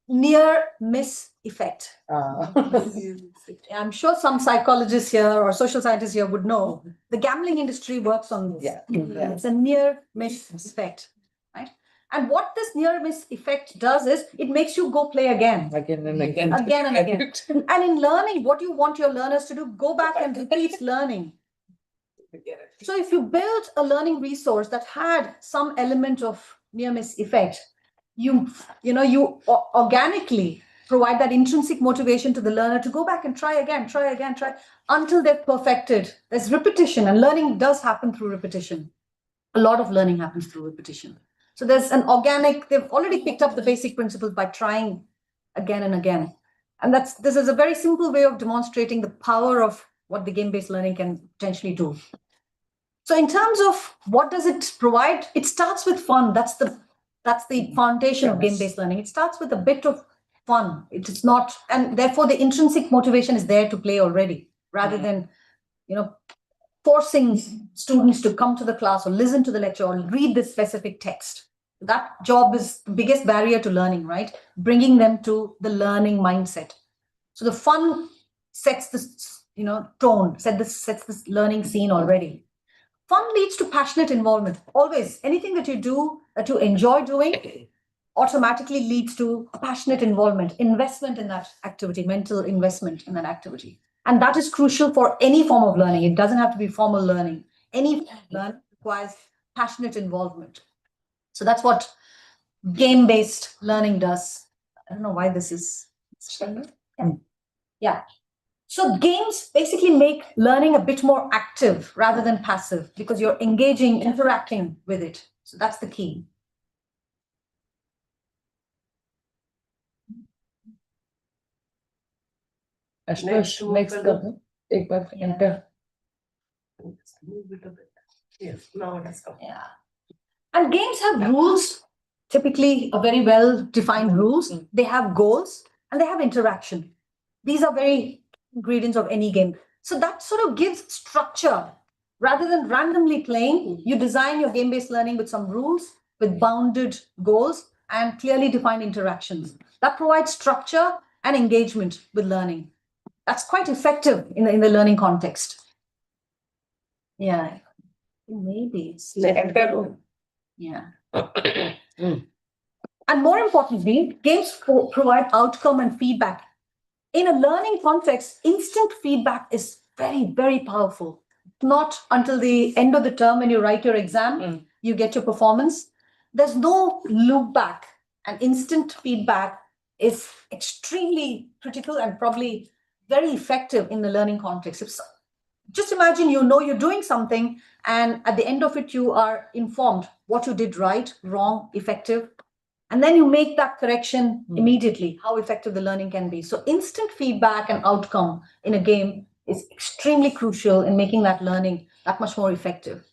near miss effect. I'm sure some psychologists here or social scientists here would know the gambling industry works on this. Yeah. It's a near miss effect, right? And what this near miss effect does is it makes you go play again. Again and again. Again and again. And in learning, what you want your learners to do, go back and repeat learning. So if you build a learning resource that had some element of near miss effect, you organically provide that intrinsic motivation to the learner to go back and try again, until they've perfected. There's repetition, and learning does happen through repetition. A lot of learning happens through repetition. So there's an organic, they've already picked up the basic principles by trying again and again. And this is a very simple way of demonstrating the power of what the game-based learning can potentially do. So in terms of what does it provide, it starts with fun. That's the foundation of game-based learning. It starts with a bit of fun. It is not, and therefore the intrinsic motivation is there to play already, rather than, forcing students to come to the class or listen to the lecture or read this specific text. That job is the biggest barrier to learning, right? Bringing them to the learning mindset. So the fun sets this, tone, sets this learning scene already. Fun leads to passionate involvement. Always, anything that you do, that you enjoy doing, automatically leads to a passionate involvement, investment in that activity, mental investment in that activity. And that is crucial for any form of learning. It doesn't have to be formal learning. Any learning requires passionate involvement. So that's what game-based learning does. I don't know why this is. Yeah. So games basically make learning a bit more active rather than passive, because you're engaging, interacting with it. So that's the key. Next, एक बार enter. Yes, now it has come. Yeah. And games have rules, typically a very well-defined rules. They have goals and they have interaction. These are very ingredients of any game. So that sort of gives structure. Rather than randomly playing, you design your game-based learning with some rules, with bounded goals and clearly defined interactions. That provides structure and engagement with learning. That's quite effective in the learning context. Yeah, maybe it's yeah. And more importantly, games provide outcome and feedback in a learning context, instant feedback is very, very powerful. Not until the end of the term when you write your exam, you get your performance. There's no look back, and instant feedback is extremely critical and probably very effective in the learning context. Just imagine you're doing something, and at the end of it, you are informed what you did right, wrong, effective, and then you make that correction immediately, how effective the learning can be. So instant feedback and outcome in a game is extremely crucial in making that learning that much more effective.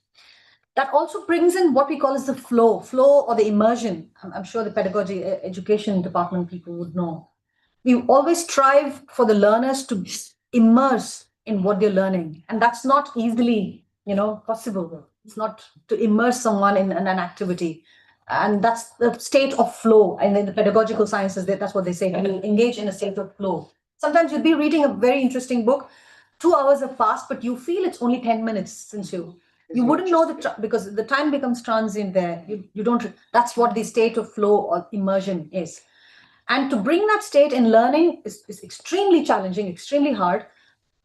That also brings in what we call as the flow or the immersion. I'm sure the pedagogy education department people would know. We always strive for the learners to immerse in what they're learning. And that's not easily, possible. It's not to immerse someone in an activity. And that's the state of flow. And in the pedagogical sciences, that's what they say, you engage in a state of flow. Sometimes you'll be reading a very interesting book, 2 hours have passed, but you feel it's only 10 minutes since you wouldn't know because the time becomes transient there. You don't, that's what the state of flow or immersion is. And to bring that state in learning is extremely challenging, extremely hard.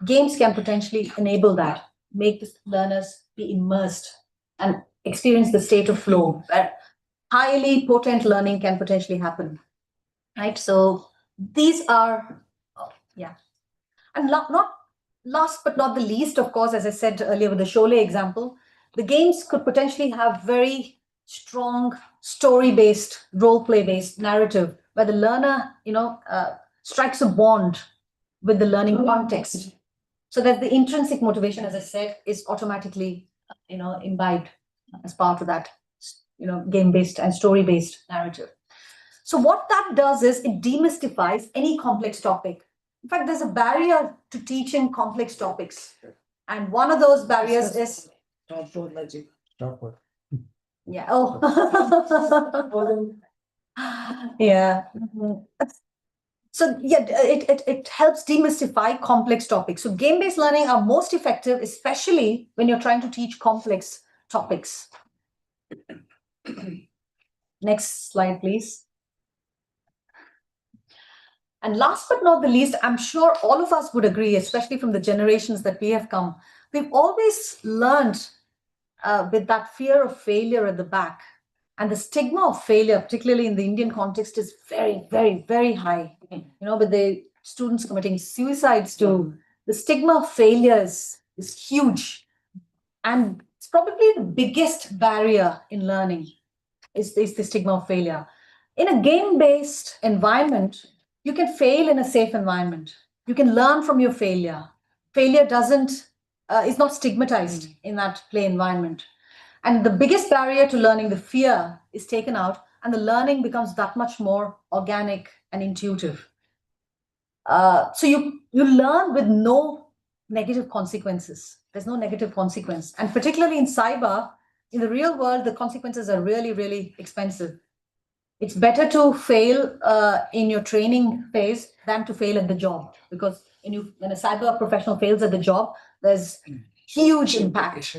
Games can potentially enable that, make the learners be immersed and experience the state of flow where highly potent learning can potentially happen, right? So these are, and not last but not the least, of course, as I said earlier with the Sholay example, the games could potentially have very strong story-based, role-play-based narrative where the learner, strikes a bond with the learning context. So that the intrinsic motivation, as I said, is automatically, imbibed as part of that, game-based and story-based narrative. So what that does is it demystifies any complex topic. In fact, there's a barrier to teaching complex topics. And one of those barriers is... Yeah. Oh. Yeah. So yeah, it helps demystify complex topics. So game-based learning are most effective, especially when you're trying to teach complex topics. Next slide, please. And last but not the least, I'm sure all of us would agree, especially from the generations that we have come, we've always learned with that fear of failure at the back. And the stigma of failure, particularly in the Indian context, is very, very, very high. With the students committing suicides too, the stigma of failure is huge. And it's probably the biggest barrier in learning is the stigma of failure. In a game-based environment, you can fail in a safe environment. You can learn from your failure. Failure is not stigmatized in that play environment. And the biggest barrier to learning, the fear, is taken out, and the learning becomes that much more organic and intuitive. So you learn with no negative consequences. There's no negative consequence. And particularly in cyber, in the real world, the consequences are really, really expensive. It's better to fail in your training phase than to fail at the job, because when a cyber professional fails at the job, there's huge impact,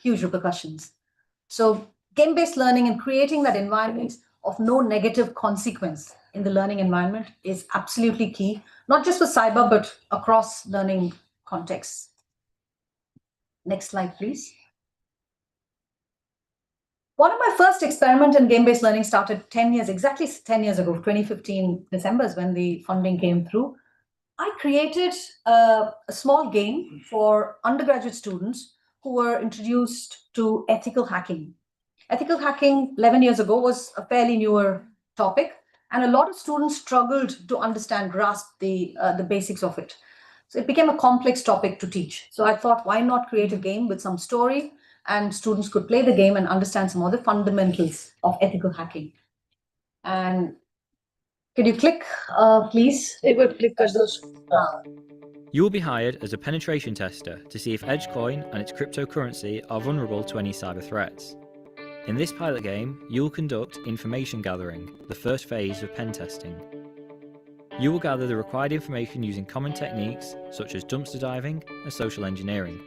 huge repercussions. So game-based learning and creating that environment of no negative consequence in the learning environment is absolutely key, not just for cyber, but across learning contexts. Next slide, please. One of my first experiments in game-based learning started exactly 10 years ago, 2015 December is when the funding came through. I created a small game for undergraduate students who were introduced to ethical hacking. Ethical hacking 11 years ago was a fairly newer topic, and a lot of students struggled to grasp the basics of it. So it became a complex topic to teach. So I thought, why not create a game with some story, and students could play the game and understand some of the fundamentals of ethical hacking. And could you click, please? It would click those. You will be hired as a penetration tester to see if Edgecoin and its cryptocurrency are vulnerable to any cyber threats. In this pilot game, you will conduct information gathering, the first phase of pen testing. You will gather the required information using common techniques such as dumpster diving and social engineering.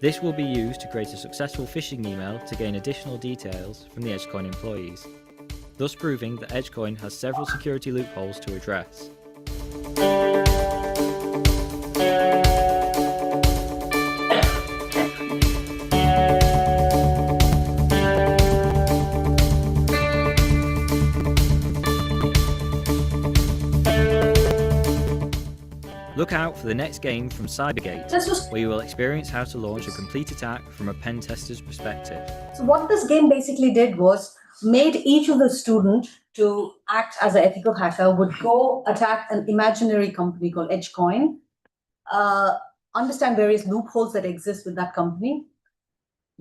This will be used to create a successful phishing email to gain additional details from the Edgecoin employees, thus proving that Edgecoin has several security loopholes to address. Look out for the next game from Cybergate, where you will experience how to launch a complete attack from a pen tester's perspective. So what this game basically did was made each of the students to act as an ethical hacker, would go attack an imaginary company called EdgeCoin, understand various loopholes that exist with that company,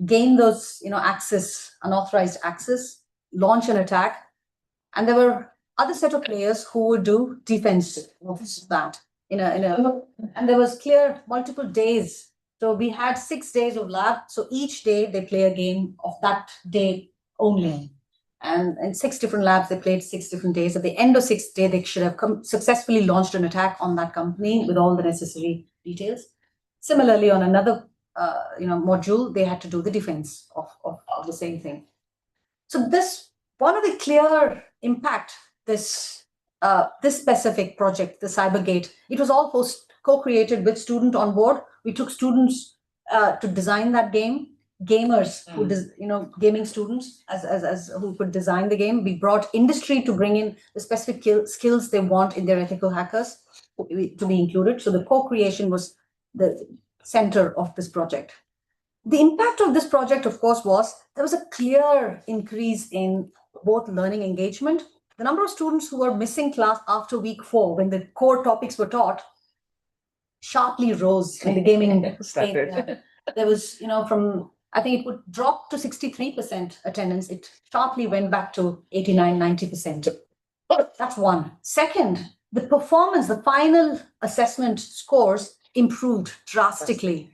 gain those, access, unauthorized access, launch an attack, and there were other set of players who would do defense of that and there was clear multiple days. So we had 6 days of lab. So each day they play a game of that day only. And in 6 different labs, they played 6 different days. At the end of 6th day, they should have successfully launched an attack on that company with all the necessary details. Similarly, on another module, they had to do the defense of the same thing. So one of the clear impact this specific project, the Cybergate, it was all co-created with student on board. We took students to design that game, gamers who gaming students as who could design the game. We brought industry to bring in the specific skills they want in their ethical hackers to be included. So the co-creation was the center of this project. The impact of this project, of course, was there was a clear increase in both learning engagement. The number of students who were missing class after week 4, when the core topics were taught, sharply rose in the gaming started. There was, from, I think it would drop to 63% attendance. It sharply went back to 89, 90%. That's one. Second, the performance, the final assessment scores improved drastically.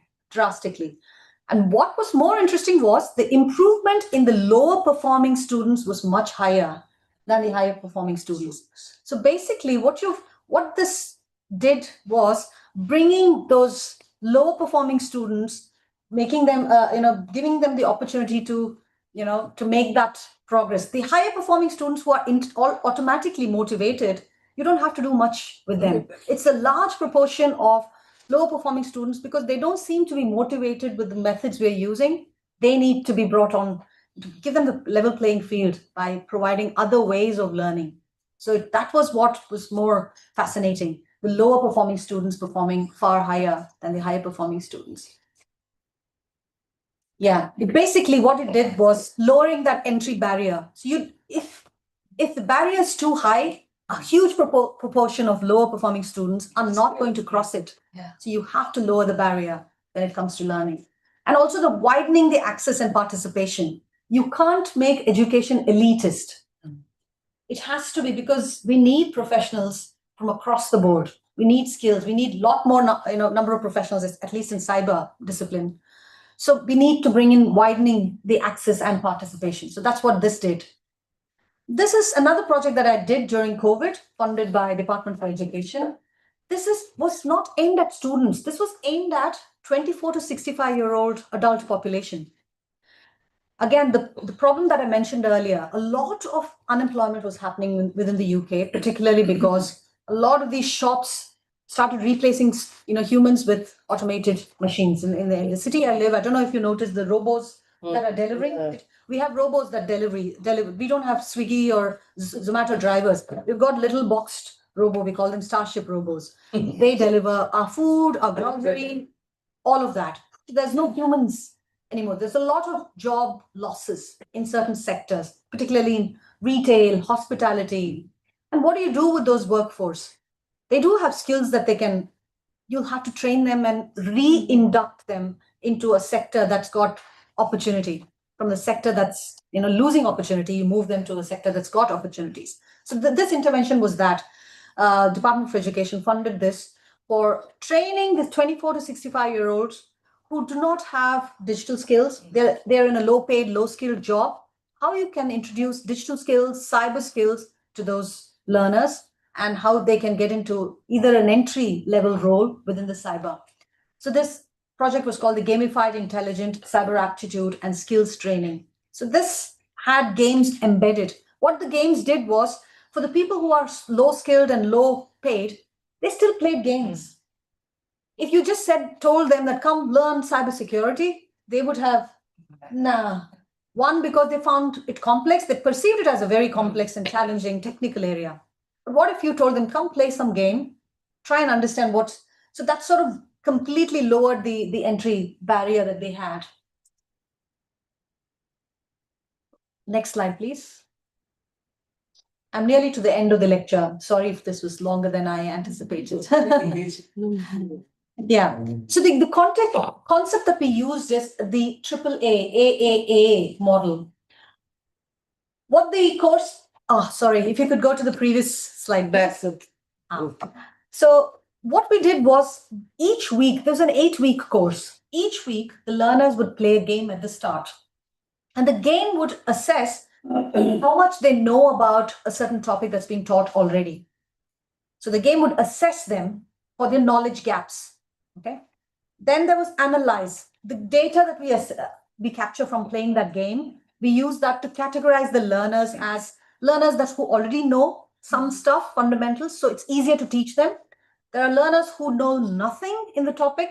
And what was more interesting was the improvement in the lower performing students was much higher than the higher performing students. So basically what this did was bringing those lower performing students, making them, giving them the opportunity to make that progress. The higher performing students who are all automatically motivated, you don't have to do much with them. It's a large proportion of lower performing students because they don't seem to be motivated with the methods we're using. They need to be brought on to give them the level playing field by providing other ways of learning. So that was what was more fascinating. The lower performing students performing far higher than the higher performing students. Yeah, basically what it did was lowering that entry barrier. So if the barrier is too high, a huge proportion of lower performing students are not going to cross it. Yeah. So you have to lower the barrier when it comes to learning. And also the widening the access and participation. You can't make education elitist. It has to be, because we need professionals from across the board. We need skills. We need a lot more number of professionals, at least in cyber discipline. So we need to bring in widening the access and participation. So that's what this did. This is another project that I did during COVID, funded by Department for Education. This was not aimed at students. This was aimed at 24 to 65-year-old adult population. Again, the problem that I mentioned earlier, a lot of unemployment was happening within the UK, particularly because a lot of these shops started replacing humans with automated machines. In the city I live, I don't know if you noticed the robos that are delivering. We have robots that deliver. We don't have Swiggy or Zomato drivers. We've got little boxed robo. We call them Starship robos. They deliver our food, our grocery, all of that. There's no humans anymore. There's a lot of job losses in certain sectors, particularly in retail, hospitality. And what do you do with those workforce? They do have skills that you'll have to train them and re-induct them into a sector that's got opportunity. From the sector that's losing opportunity, you move them to a sector that's got opportunities. So this intervention was that Department for Education funded this for training the 24 to 65-year-olds who do not have digital skills. They're in a low-paid, low-skilled job. How you can introduce digital skills, cyber skills to those learners, and how they can get into either an entry-level role within the cyber. So this project was called the Gamified Intelligent Cyber Aptitude and Skills Training. So this had games embedded. What the games did was, for the people who are low-skilled and low-paid, they still played games. If you just told them that come learn cybersecurity, they would have, nah. One, because they found it complex. They perceived it as a very complex and challenging technical area. But what if you told them, come play some game, try and understand what So that sort of completely lowered the entry barrier that they had. Next slide, please. I'm nearly to the end of the lecture. Sorry if this was longer than I anticipated. Yeah. So the concept that we used is the AAA model. What the course, sorry, if you could go to the previous slide. So what we did was each week, there's an 8-week course. Each week, the learners would play a game at the start. And the game would assess how much they know about a certain topic that's being taught already. So the game would assess them for their knowledge gaps. Okay. Then there was analyze. The data that we capture from playing that game, we use that to categorize the learners as learners who already know some stuff, fundamentals, so it's easier to teach them. There are learners who know nothing in the topic,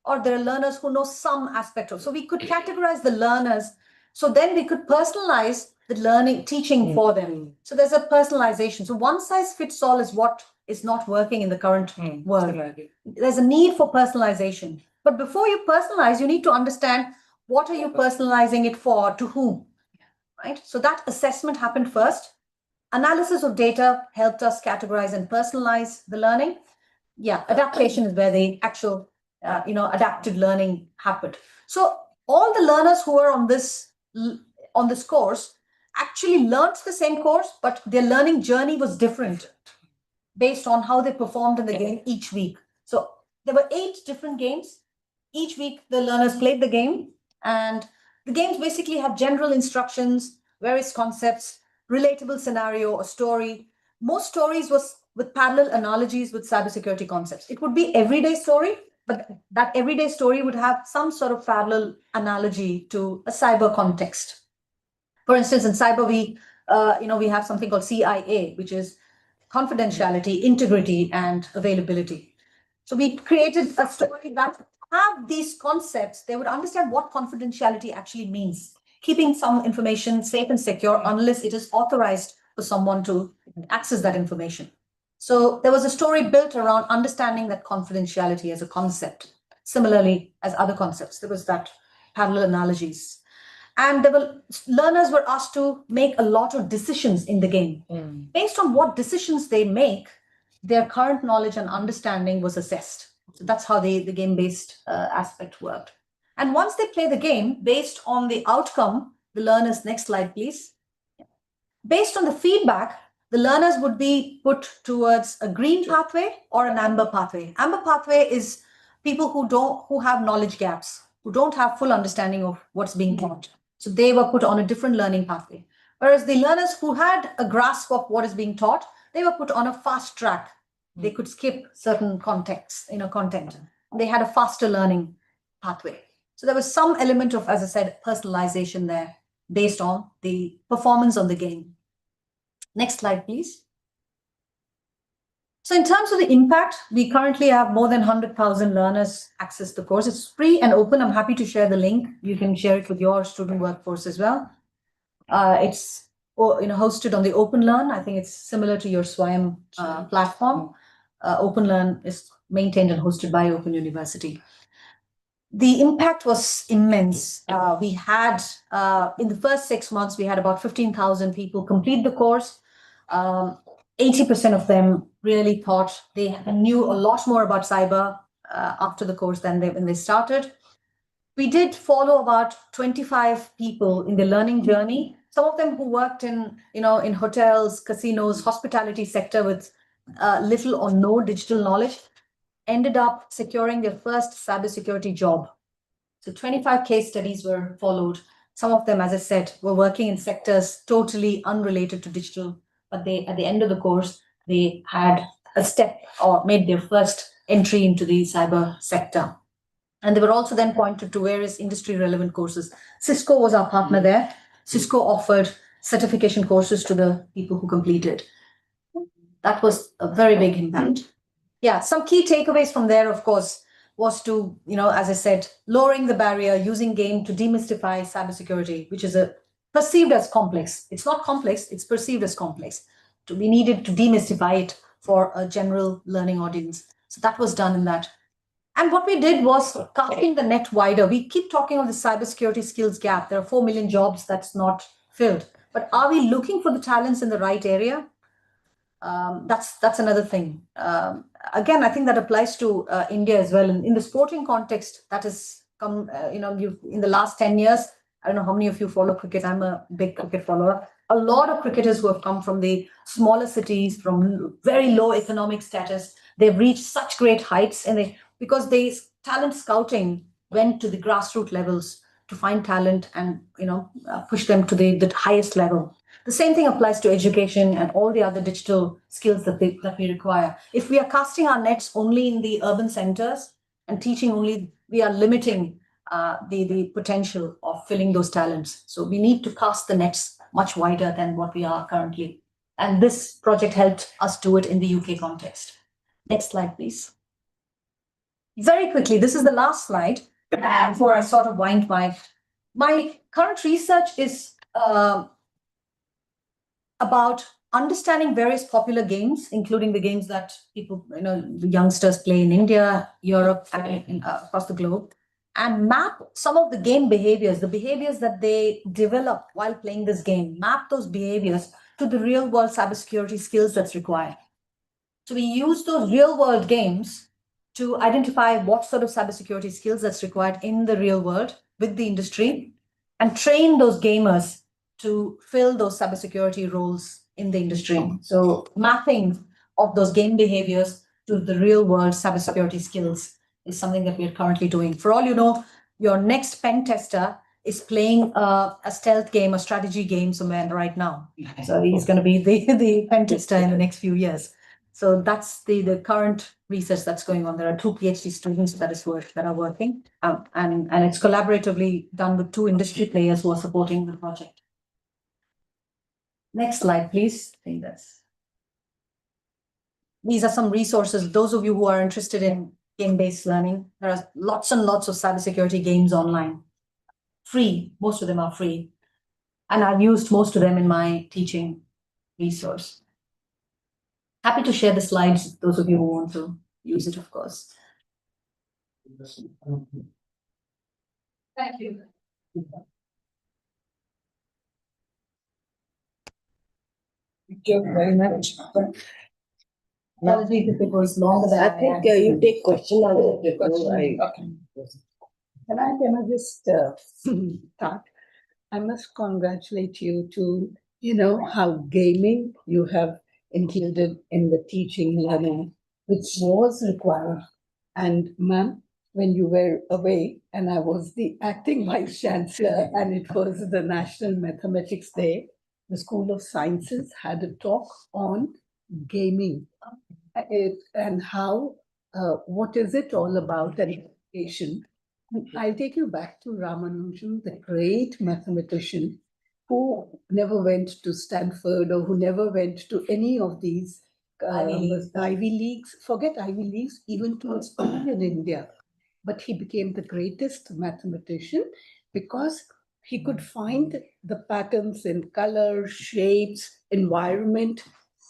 or there are learners who know some aspect of. So we could categorize the learners. So then we could personalize the teaching for them. So there's a personalization. So one size fits all is what is not working in the current world. There's a need for personalization. But before you personalize, you need to understand what are you personalizing it for, to whom, right? So that assessment happened first. Analysis of data helped us categorize and personalize the learning. Yeah, adaptation is where the actual, adaptive learning happened. So all the learners who are on this course actually learned the same course, but their learning journey was different based on how they performed in the game each week. So there were 8 different games. Each week, the learners played the game, and the games basically have general instructions, various concepts, relatable scenario, a story. Most stories was with parallel analogies with cybersecurity concepts. It would be everyday story, but that everyday story would have some sort of parallel analogy to a cyber context. For instance, in cyber, we have something called CIA, which is confidentiality, integrity, and availability. So we created a story that have these concepts. They would understand what confidentiality actually means, keeping some information safe and secure unless it is authorized for someone to access that information. So there was a story built around understanding that confidentiality as a concept. Similarly, as other concepts, there was that parallel analogies. And learners were asked to make a lot of decisions in the game. Based on what decisions they make, their current knowledge and understanding was assessed. So that's how the game-based aspect worked. And once they play the game, based on the outcome, the learners, next slide, please. Based on the feedback, the learners would be put towards a green pathway or an amber pathway. Amber pathway is people who have knowledge gaps, who don't have full understanding of what's being taught. So they were put on a different learning pathway. Whereas the learners who had a grasp of what is being taught, they were put on a fast track. They could skip certain content. They had a faster learning pathway. So there was some element of, as I said, personalization there based on the performance on the game. Next slide, please. So in terms of the impact, we currently have more than 100,000 learners access the course. It's free and open. I'm happy to share the link. You can share it with your student workforce as well. It's hosted on the OpenLearn. I think it's similar to your SWAYAM platform. OpenLearn is maintained and hosted by Open University. The impact was immense. We had, in the first 6 months, we had about 15,000 people complete the course. 80% of them really thought they knew a lot more about cyber after the course than when they started. We did follow about 25 people in the learning journey. Some of them who worked in hotels, casinos, hospitality sector with little or no digital knowledge ended up securing their first cybersecurity job. So 25 case studies were followed. Some of them, as I said, were working in sectors totally unrelated to digital, but at the end of the course, they had a step or made their first entry into the cyber sector. And they were also then pointed to various industry relevant courses. Cisco was our partner there. Cisco offered certification courses to the people who completed. That was a very big impact. Yeah, some key takeaways from there, of course, was to, as I said, lowering the barrier, using game to demystify cybersecurity, which is perceived as complex. It's not complex, it's perceived as complex. We needed to demystify it for a general learning audience. So that was done in that. And what we did was casting the net wider. We keep talking of the cybersecurity skills gap. There are 4 million jobs that's not filled. But are we looking for the talents in the right area? That's another thing. Again, I think that applies to India as well. In the sporting context, that has come, in the last 10 years, I don't know how many of you follow cricket. I'm a big cricket follower. A lot of cricketers who have come from the smaller cities, from very low economic status, they've reached such great heights, and because talent scouting went to the grassroots levels to find talent and push them to the highest level. The same thing applies to education and all the other digital skills that we require. If we are casting our nets only in the urban centers and teaching only, we are limiting the potential of filling those talents. So we need to cast the nets much wider than what we are currently. And this project helped us do it in the UK context. Next slide, please. Very quickly, this is the last slide before I sort of wind my current research is about understanding various popular games, including the games that people, the youngsters play in India, Europe, and across the globe, and map some of the game behaviors, the behaviors that they develop while playing this game, map those behaviors to the real world cybersecurity skills that's required. So we use those real world games to identify what sort of cybersecurity skills that's required in the real world with the industry and train those gamers to fill those cybersecurity roles in the industry. So mapping of those game behaviors to the real world cybersecurity skills is something that we are currently doing. For all you know, your next pen tester is playing a stealth game, a strategy game somewhere right now. So he's going to be the pen tester in the next few years. So that's the current research that's going on. There are 2 PhD students that are working, and it's collaboratively done with 2 industry players who are supporting the project. Next slide, please. These are some resources. Those of you who are interested in game-based learning, there are lots and lots of cybersecurity games online. Free, most of them are free. And I've used most of them in my teaching resource. Happy to share the slides, those of you who want to use it, of course. Thank you. Thank you very much. Apologies if it was longer than I think you take question on it. Okay. Can I just start? I must congratulate you to, how gaming you have included in the teaching learning, which was required. And ma'am, when you were away and I was the acting vice chancellor and it was the National Mathematics Day, the School of Sciences had a talk on gaming and how, what is it all about and education. I'll take you back to Ramanujan, the great mathematician who never went to Stanford or who never went to any of these Ivy Leagues, forget Ivy Leagues, even to a school in India. But he became the greatest mathematician because he could find the patterns in color, shapes, environment.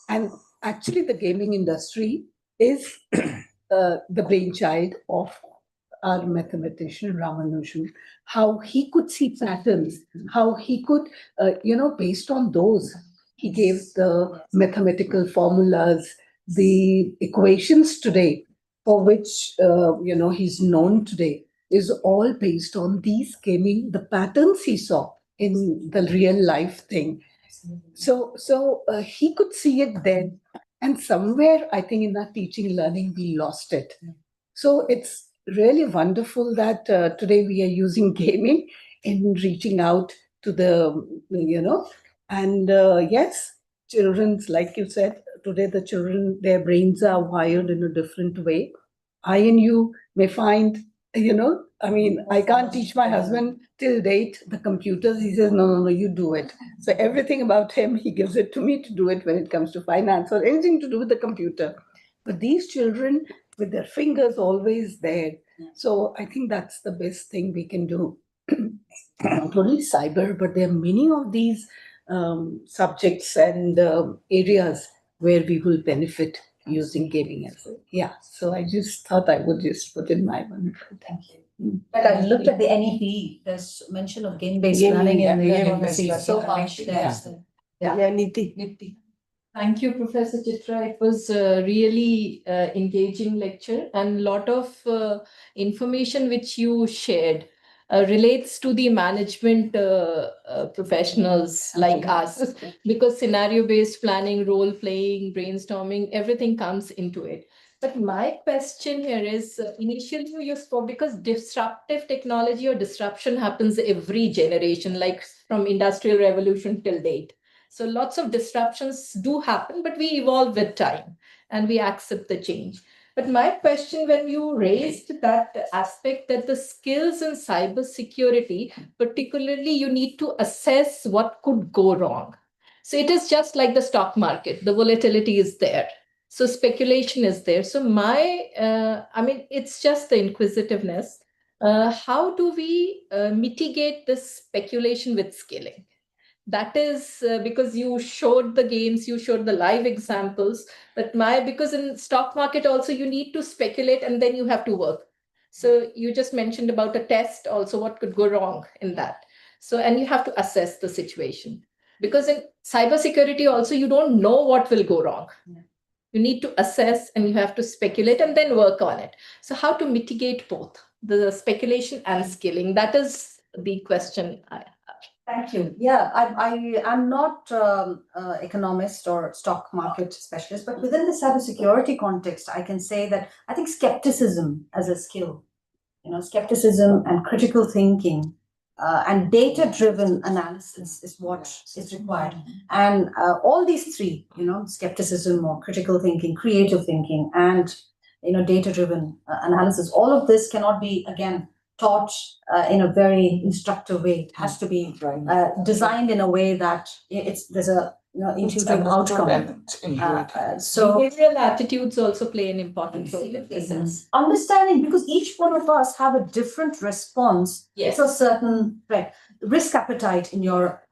And actually the gaming industry is the brainchild of our mathematician Ramanujan, how he could see patterns, how he could, based on those, he gave the mathematical formulas, the equations today, for which, he's known today, is all based on these gaming, the patterns he saw in the real life thing. So he could see it then. And somewhere, I think in our teaching learning, we lost it. So it's really wonderful that today we are using gaming in reaching out to the, and yes, children's, like you said, today the children, their brains are wired in a different way. I and you may find, I can't teach my husband till date the computers. He says, no, you do it. So everything about him, he gives it to me to do it when it comes to finance or anything to do with the computer. But these children, with their fingers always there. So I think that's the best thing we can do. Not only cyber, but there are many of these subjects and areas where we will benefit using gaming as a, yeah. So I just thought I would just put in my one. Thank you. But I looked at the NEP, there's mention of game-based Gaming, planning in the yeah, policy, game-based so planning. much there. Yeah, Niti. Thank you, Professor Chitra. It was a really engaging lecture, and lot of information which you shared relates to the management professionals like us, because scenario-based planning, role-playing, brainstorming, everything comes into it. But my question here is, initially you spoke, because disruptive technology or disruption happens every generation, like from industrial revolution till date. So lots of disruptions do happen, but we evolve with time and we accept the change. But my question, when you raised that aspect that the skills in cybersecurity, particularly you need to assess what could go wrong. So it is just like the stock market, the volatility is there. So speculation is there. So it's just the inquisitiveness. How do we mitigate this speculation with skilling? That is because you showed the games, you showed the live examples, but because in stock market also you need to speculate and then you have to work. So you just mentioned about a test also, what could go wrong in that. So, and you have to assess the situation, because in cybersecurity also, you don't know what will go wrong. Yeah. You need to assess and you have to speculate and then work on it. So how to mitigate both the speculation and skilling? That is the question I have. Thank you. Yeah, I'm not economist or stock market specialist, but within the cybersecurity context, I can say that I think skepticism as a skill, skepticism and critical thinking and data-driven analysis is what is required. And all these three, skepticism or critical thinking, creative thinking, and data-driven analysis, all of this cannot be, again, taught in a very instructive way. It has to be designed in a way that there's a intuitive outcome. So behavioral attitudes also play an important role in this sense. Understanding, because each one of us have a different response to a certain threat. Risk appetite in your,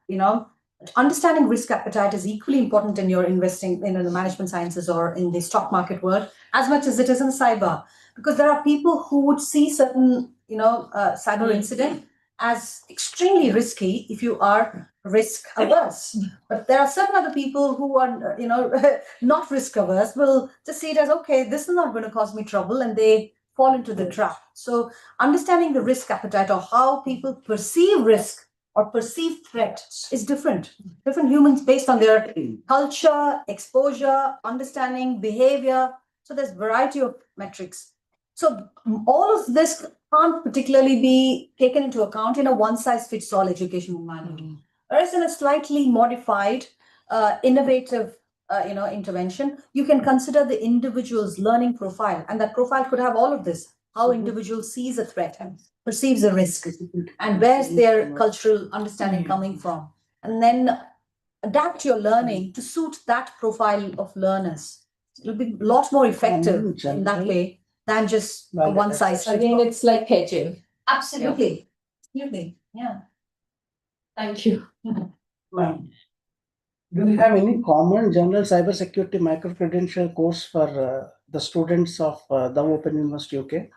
understanding risk appetite is equally important in your investing in the management sciences or in the stock market world as much as it is in cyber, because there are people who would see certain cyber incident as extremely risky if you are risk averse. But there are certain other people who are, not risk averse, will just see it as, okay, this is not going to cause me trouble, and they fall into the trap. So understanding the risk appetite or how people perceive risk or perceive threat is different. Different humans based on their culture, exposure, understanding, behavior. So there's variety of metrics. So all of this can't particularly be taken into account in a one-size-fits-all educational manual. Whereas in a slightly modified, innovative, intervention, you can consider the individual's learning profile, and that profile could have all of this: how individual sees a threat and perceives a risk, and where's their cultural understanding coming from, and then adapt your learning to suit that profile of learners. It'll be a lot more effective in that way than just a one size. Again, it's like hedging. Absolutely. Absolutely. Yeah. Thank you. Ma'am, do you have any common general cybersecurity micro-credential course for the students of the Open University UK?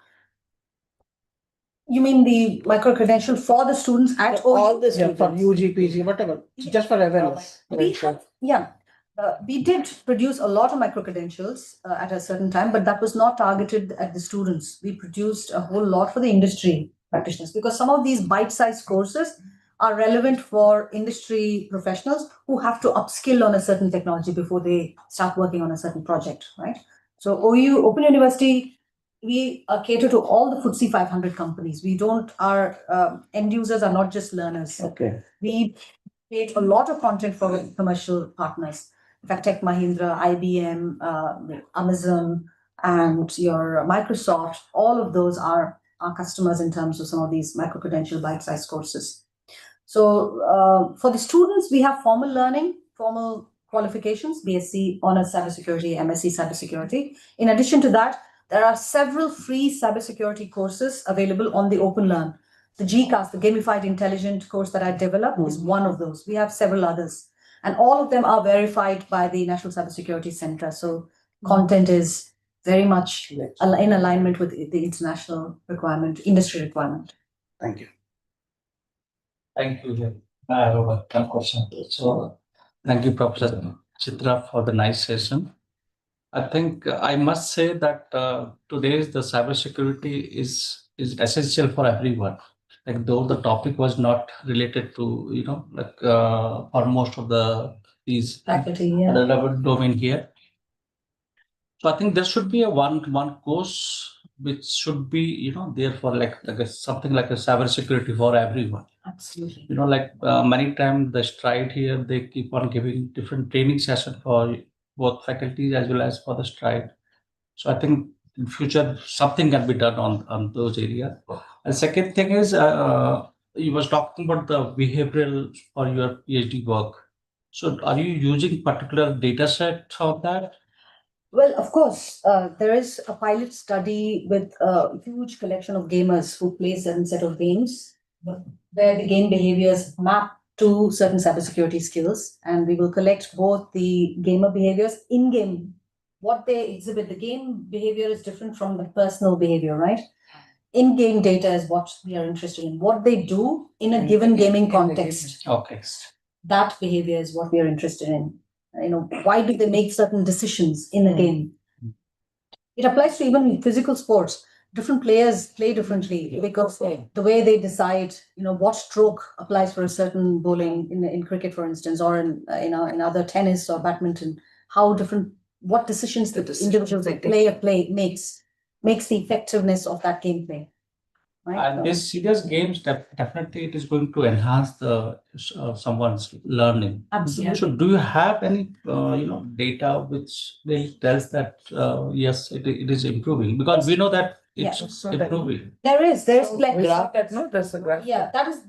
You mean the micro-credential for the students at All the Yeah, students. for UG, PG, whatever, just for awareness. We did produce a lot of micro-credentials at a certain time, but that was not targeted at the students. We produced a whole lot for the industry practitioners, because some of these bite-sized courses are relevant for industry professionals who have to upskill on a certain technology before they start working on a certain project, right? So Open University, we cater to all the FTSE 500 companies. Our end users are not just learners. Okay. We create a lot of content for commercial partners. In fact, Tech Mahindra, IBM, Amazon, and your Microsoft, all of those are our customers in terms of some of these micro-credential bite-sized courses. So for the students, we have formal learning, formal qualifications, BSc Honours Cybersecurity, MSc Cybersecurity. In addition to that, there are several free cybersecurity courses available on the OpenLearn. The GCAS, the Gamified Intelligent course that I developed, is one of those. We have several others. And all of them are verified by the National Cybersecurity Center. So content is very much in alignment with the international requirement, industry requirement. Thank you. Thank you. I have one question. So, thank you, Professor Chitra, for the nice session. I think I must say that today's the cybersecurity is essential for everyone. Like though the topic was not related to for most of these Faculty, yeah. relevant domain here. So I think there should be a one course which should be there for like something like a cybersecurity for everyone. Absolutely. Like many times the Stride here they keep on giving different training session for both faculties as well as for the Stride. So I think in future something can be done on those areas. And second thing is you was talking about the behavioral for your PhD work. So are you using particular data set of that? Well, of course, there is a pilot study with a huge collection of gamers who play certain set of games where the game behaviors map to certain cybersecurity skills, and we will collect both the gamer behaviors in-game. What they exhibit, the game behavior is different from the personal behavior, right? In-game data is what we are interested in. What they do in a given gaming context. Okay. That behavior is what we are interested in. Why do they make certain decisions in a game? It applies to even physical sports. Different players play differently because the way they decide, what stroke applies for a certain bowling in cricket, for instance, or in other tennis or badminton. What decisions the individual player makes the effectiveness of that gameplay. Right? And these serious games, definitely it is going to enhance the someone's learning. Absolutely. So do you have any data which tells that yes, it is improving? Because we know that it's improving. There's Graph that, no, there's a graph. Yeah, that is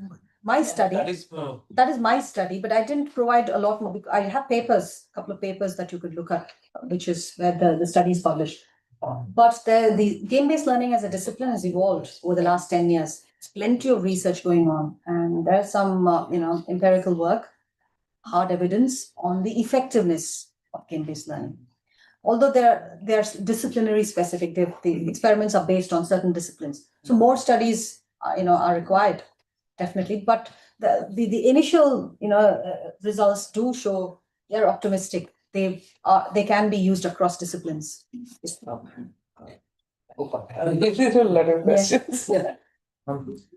my study. That is my study, but I didn't provide a lot more. I have papers, a couple of papers that you could look at, which is where the study is published. But the game-based learning as a discipline has evolved over the last 10 years. There's plenty of research going on, and there's some empirical work, hard evidence on the effectiveness of game-based learning. Although they're disciplinary specific, the experiments are based on certain disciplines. So more studies are required, definitely. But the initial results do show they're optimistic. They can be used across disciplines. This is a lot of questions. Yeah.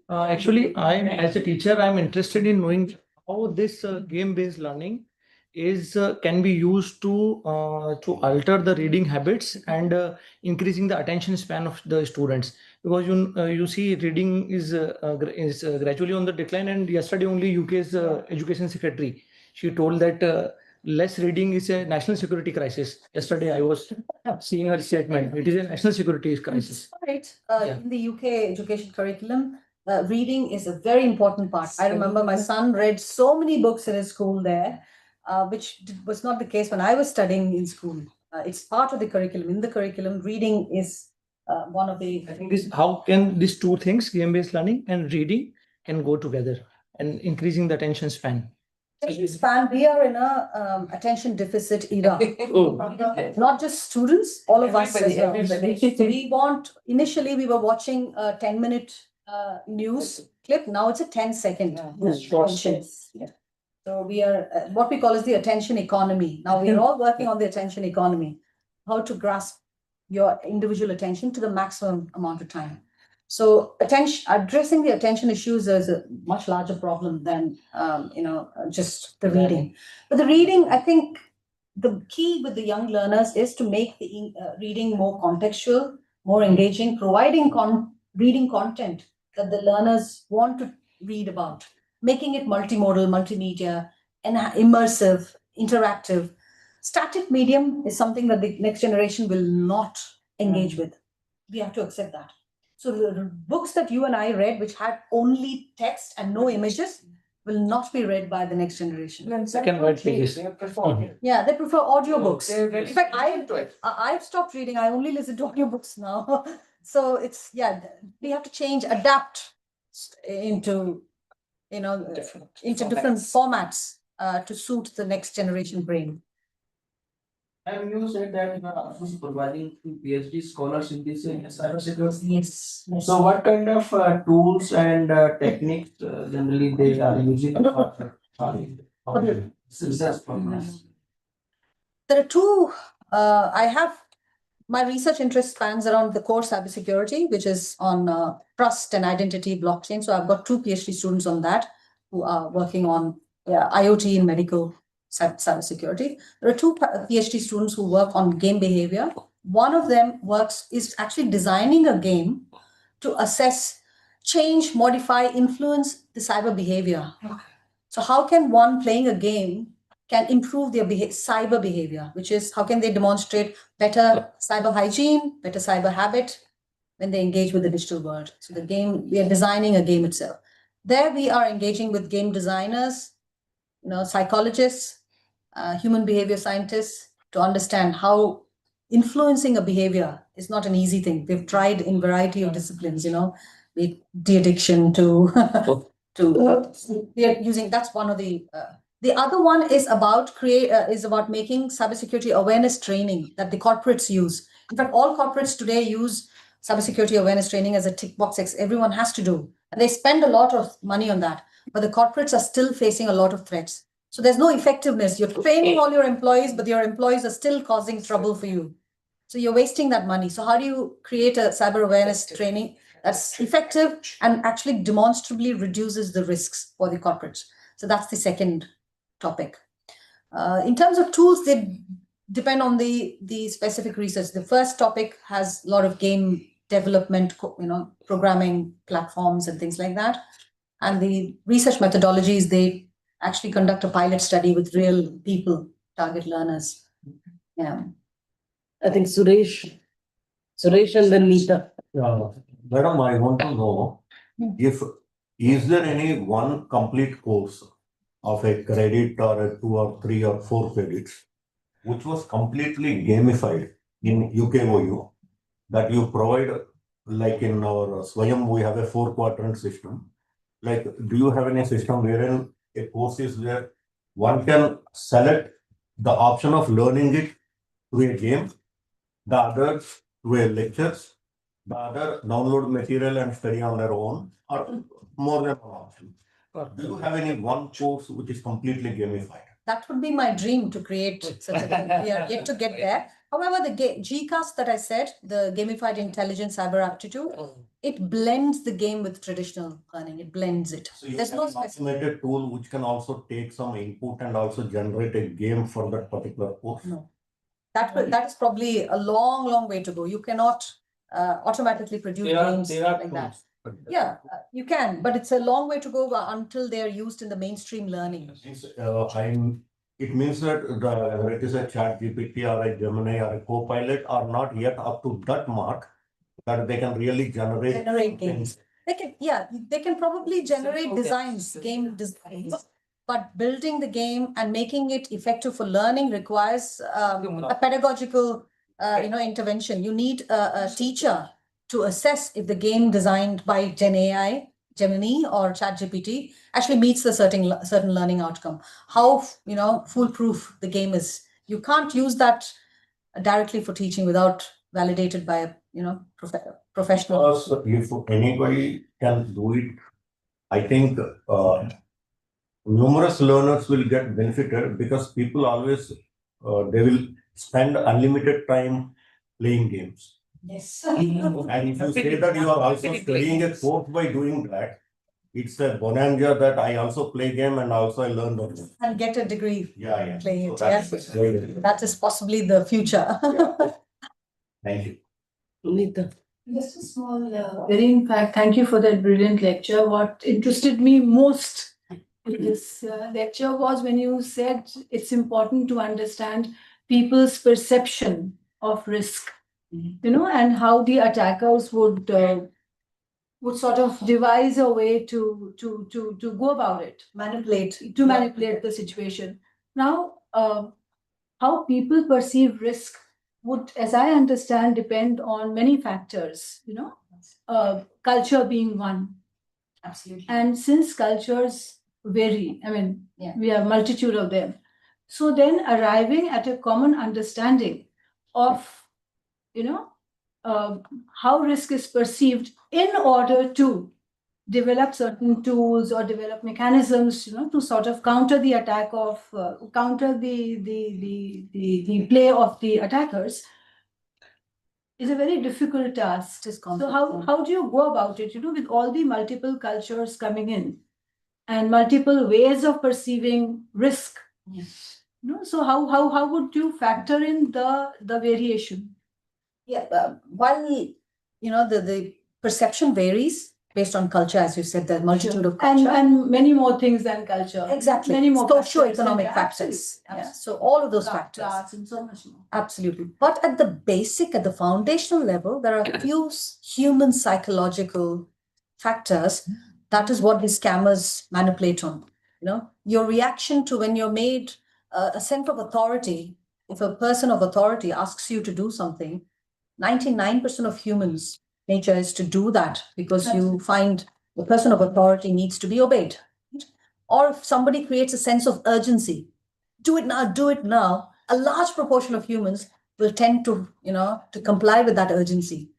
Actually, as a teacher, I'm interested in knowing how this game-based learning can be used to alter the reading habits and increasing the attention span of the students. Because you see, reading is gradually on the decline. And yesterday, only UK's education secretary, she told that less reading is a national security crisis. Yesterday, I was seeing her statement. It is a national security crisis. Right. In the UK education curriculum, reading is a very important part. I remember my son read so many books in his school there, which was not the case when I was studying in school. It's part of the curriculum. In the curriculum, reading is one of the... I think how can these two things, game-based learning and reading, can go together and increasing the attention span? We are in a attention deficit era. Not just students, all of us. Everybody. Initially we were watching a 10-minute news clip. Now it's a 10-second. So we are what we call as the attention economy. Now we are all working on the attention economy, how to grasp your individual attention to the maximum amount of time. So addressing the attention issues is a much larger problem than just the reading. But the reading, I think, the key with the young learners is to make the reading more contextual, more engaging, providing reading content that the learners want to read about, making it multimodal, multimedia, and immersive, interactive. Static medium is something that the next generation will not engage with. We have to accept that. So the books that you and I read, which had only text and no images, will not be read by the next generation. Yeah, they prefer audiobooks. In fact, I've stopped reading. I only listen to audiobooks now. So we have to change, adapt into different formats to suit the next generation brain. And you said that you are also supervising PhD scholars in this cybersecurity. Yes. So what kind of tools and techniques generally they are using for success programs? There are two, I have, my research interest spans around the core cybersecurity, which is on trust and identity blockchain. So I've got two PhD students on that who are working on IoT in medical cybersecurity. There are two PhD students who work on game behavior. One of them is actually designing a game to assess, change, modify, influence the cyber behavior. So how can one playing a game can improve their cyber behavior, which is how can they demonstrate better cyber hygiene, better cyber habit when they engage with the digital world. So the game, we are designing a game itself. There we are engaging with game designers, psychologists, human behavior scientists to understand how influencing a behavior is not an easy thing. We've tried in variety of disciplines, with de-addiction to we are using, that's one of the other one is about making cybersecurity awareness training that the corporates use. In fact, all corporates today use cybersecurity awareness training as a tick box. Everyone has to do, and they spend a lot of money on that. But the corporates are still facing a lot of threats. So there's no effectiveness. You're training all your employees, but your employees are still causing trouble for you. So you're wasting that money. So how do you create a cyber awareness training that's effective and actually demonstrably reduces the risks for the corporates? So that's the second topic. In terms of tools, they depend on the specific research. The first topic has a lot of game development, programming platforms and things like that. And the research methodologies, they actually conduct a pilot study with real people, target learners. Yeah. I think Suresh and then Neeta. Madam, I want to know is there any one complete course of a credit or a 2 or 3 or 4 credits which was completely gamified in UKOU that you provide, like in our Swayam, we have a 4-quadrant system. Like, do you have any system wherein a course is where one can select the option of learning it through a game, the other through a lectures, the other download material and study on their own, or more than one option? Do you have any one course which is completely gamified? That would be my dream to create such a thing. We are yet to get there. However, the GCAS that I said, the Gamified Intelligent Cyber Aptitude, it blends the game with traditional learning. It blends it. So you There's have no an automated tool which can also take some input and also generate a game for that particular course? No. That is probably a long way to go. You cannot automatically produce games like that. Yeah, you can, but it's a long way to go until they are used in the mainstream learning. It means that whether it is a ChatGPT or a Gemini or a Copilot are not yet up to that mark that they can really generate games. They can probably generate designs, game designs. But building the game and making it effective for learning requires a pedagogical, intervention. You need a teacher to assess if the game designed by Gemini or ChatGPT actually meets the certain learning outcome. How foolproof the game is. You can't use that directly for teaching without validated by a professional. If anybody can do it, I think numerous learners will get benefited because people always they will spend unlimited time playing games. Yes. And if you say that you are also studying a course by doing that, it's a bonanza that I also play game and also I learn the game. And get a degree playing it. So Yes. That is possibly the future. Thank you. Neeta. Just a small, very in fact, thank you for that brilliant lecture. What interested me most in this lecture was when you said it's important to understand people's perception of risk, and how the attackers would sort of devise a way to go about it, manipulate the situation. Now, how people perceive risk would, as I understand, depend on many factors, culture being one. Absolutely. And since cultures vary, we have multitude of them. So then arriving at a common understanding of, how risk is perceived in order to develop certain tools or develop mechanisms, to sort of counter the attack of, counter the play of the attackers is a very difficult task. So how do you go about it, with all the multiple cultures coming in and multiple ways of perceiving risk? So how would you factor in the variation? Yeah, while, the perception varies based on culture, as you said, the multitude of culture. And many more things than culture. Exactly. Many more Socio-economic factors. factors. Yeah. So all of those factors. Class and so much more. Absolutely. But at the foundational level, there are a few human psychological factors. That is what the scammers manipulate on. Your reaction to when you're made a sense of authority. If a person of authority asks you to do something, 99% of humans' nature is to do that because you find the person of authority needs to be obeyed. Or if somebody creates a sense of urgency, do it now, a large proportion of humans will tend to, to comply with that urgency.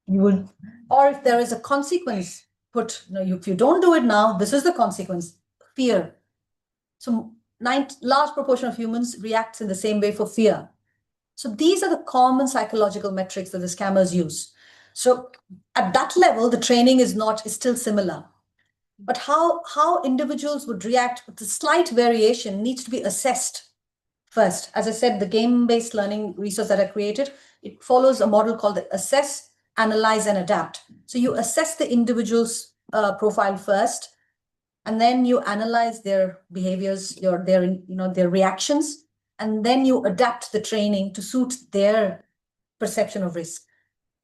Or if there is a consequence put, if you don't do it now, this is the consequence, fear. So large proportion of humans reacts in the same way for fear. So these are the common psychological metrics that the scammers use. So at that level, the training is still similar. But how individuals would react with the slight variation needs to be assessed first. As I said, the game-based learning resource that I created, it follows a model called the assess, analyze, and adapt. So you assess the individual's profile first, and then you analyze their behaviors, their reactions, and then you adapt the training to suit their perception of risk,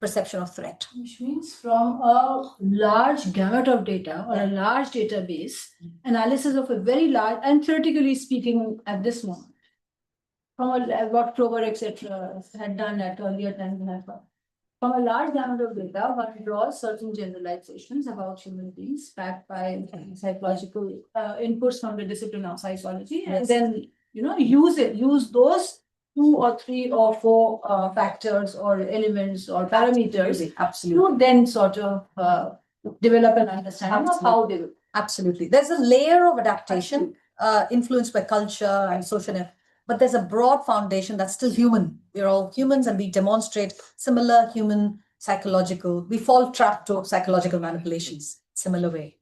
perception of threat. Which means from a large gamut of data or a large database, analysis of a very large, and theoretically speaking at this moment, from what Kroger, etc. had done at earlier times in Nepal. From a large gamut of data, one draws certain generalizations about human beings backed by psychological inputs from the discipline of psychology, and then use those 2 or 3 or 4 factors or elements or parameters Absolutely. to then sort of develop an understanding of how they will. Absolutely. There's a layer of adaptation influenced by culture and social, but there's a broad foundation that's still human. We're all humans and we demonstrate similar human psychological, we fall trap to psychological manipulations, similar way.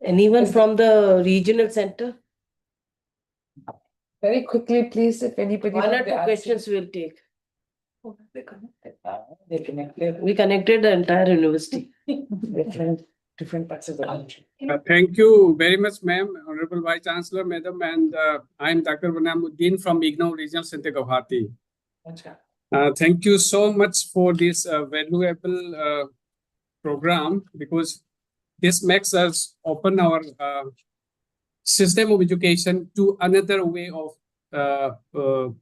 Anyone from the regional center? Very quickly, please, if anybody. 1 or 2 questions we'll take. They're connected. We connected the entire university. Different parts of the country. Thank you very much, ma'am, Honorable Vice Chancellor, Madam, and I'm Dr. Banamuddin from IGNOU Regional Center Guwahati. Thank you so much for this valuable program, because this makes us open our system of education to another way of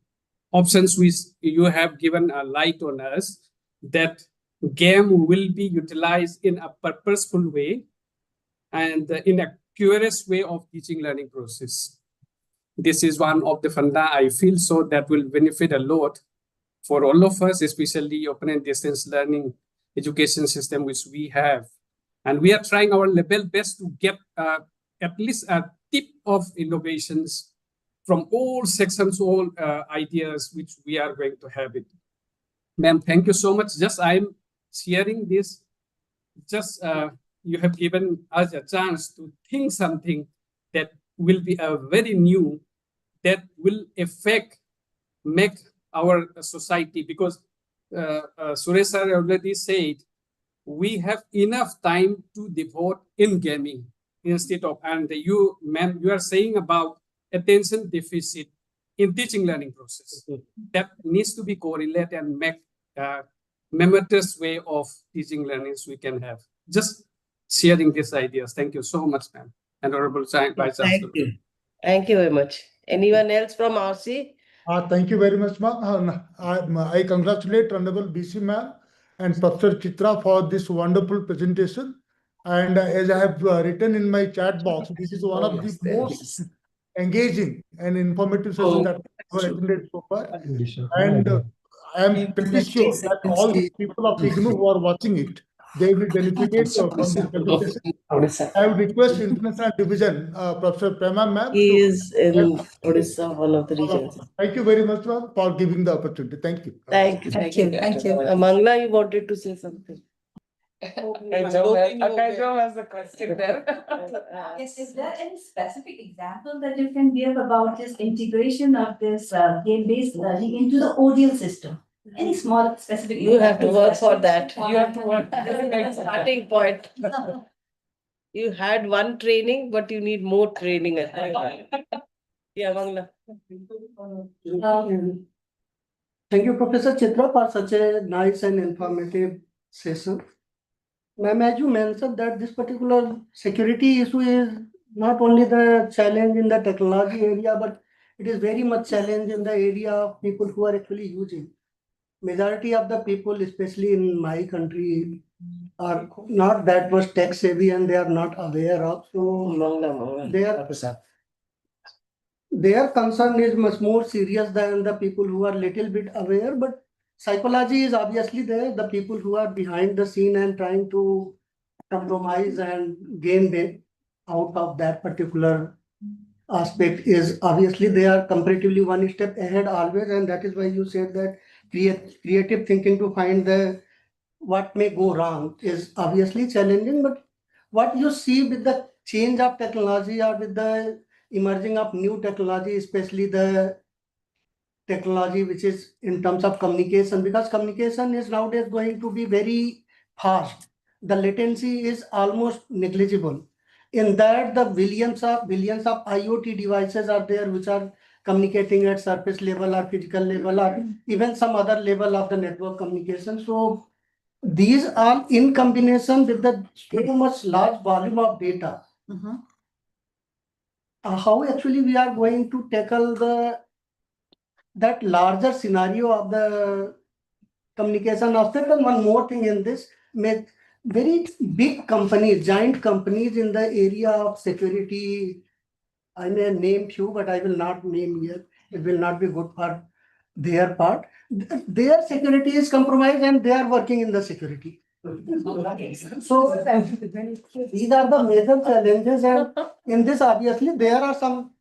options which you have given a light on us, that game will be utilized in a purposeful way and in a curious way of teaching learning process. This is one of the funda I feel so that will benefit a lot for all of us, especially open and distance learning education system which we have. And we are trying our level best to get at least a tip of innovations from all sections, all ideas which we are going to have it. Ma'am, thank you so much. Just I'm sharing this, just you have given us a chance to think something that will be a very new, that will make our society, because Suresh sir already said, we have enough time to devote in gaming instead of, and you, ma'am, you are saying about attention deficit in teaching learning process. That needs to be correlated and make memorandous way of teaching learnings we can have. Just sharing these ideas. Thank you so much, ma'am. And Honorable Vice Chancellor. Thank you. Thank you very much. Anyone else from RC? Thank you very much, ma'am. I congratulate Honorable BC ma'am and Professor Chitra for this wonderful presentation. And as I have written in my chat box, this is one of the most engaging and informative session that we have attended so far. And I am pretty sure that all the people of IGNOU who are watching it, they will benefit from this presentation. I would request International Division, Professor Prema ma'am. He is in Odisha, one of the regions. Thank you very much, ma'am, for giving the opportunity. Thank you. Thank you. Mangla, you wanted to say something? Akajo has a question there. Yes, is there any specific example that you can give about this integration of this game-based learning into the ODL system? Any small specific? You have to work for that. You have to work. Starting point. You had one training, but you need more training. Yeah, Mangla. Thank you, Professor Chitra, for such a nice and informative session. Ma'am, as you mentioned that this particular security issue is not only the challenge in the technology area, but it is very much challenge in the area of people who are actually using. Majority of the people, especially in my country, are not that much tech savvy and they are not aware of. So their concern is much more serious than the people who are little bit aware, but psychology is obviously there. The people who are behind the scene and trying to compromise and gain out of that particular aspect is obviously they are comparatively one step ahead always, and that is why you said that creative thinking to find what may go wrong is obviously challenging. But what you see with the change of technology or with the emerging of new technology, especially the technology which is in terms of communication, because communication is nowadays going to be very fast. The latency is almost negligible. In that, the billions of IoT devices are there which are communicating at surface level or physical level or even some other level of the network communication. So these are in combination with the so much large volume of data. How actually we are going to tackle that larger scenario of the communication aspect? And one more thing in this, very big companies, giant companies in the area of security, I may name few, but I will not name here. It will not be good for their part. Their security is compromised and they are working in the security. So these are the major challenges, and in this obviously there are some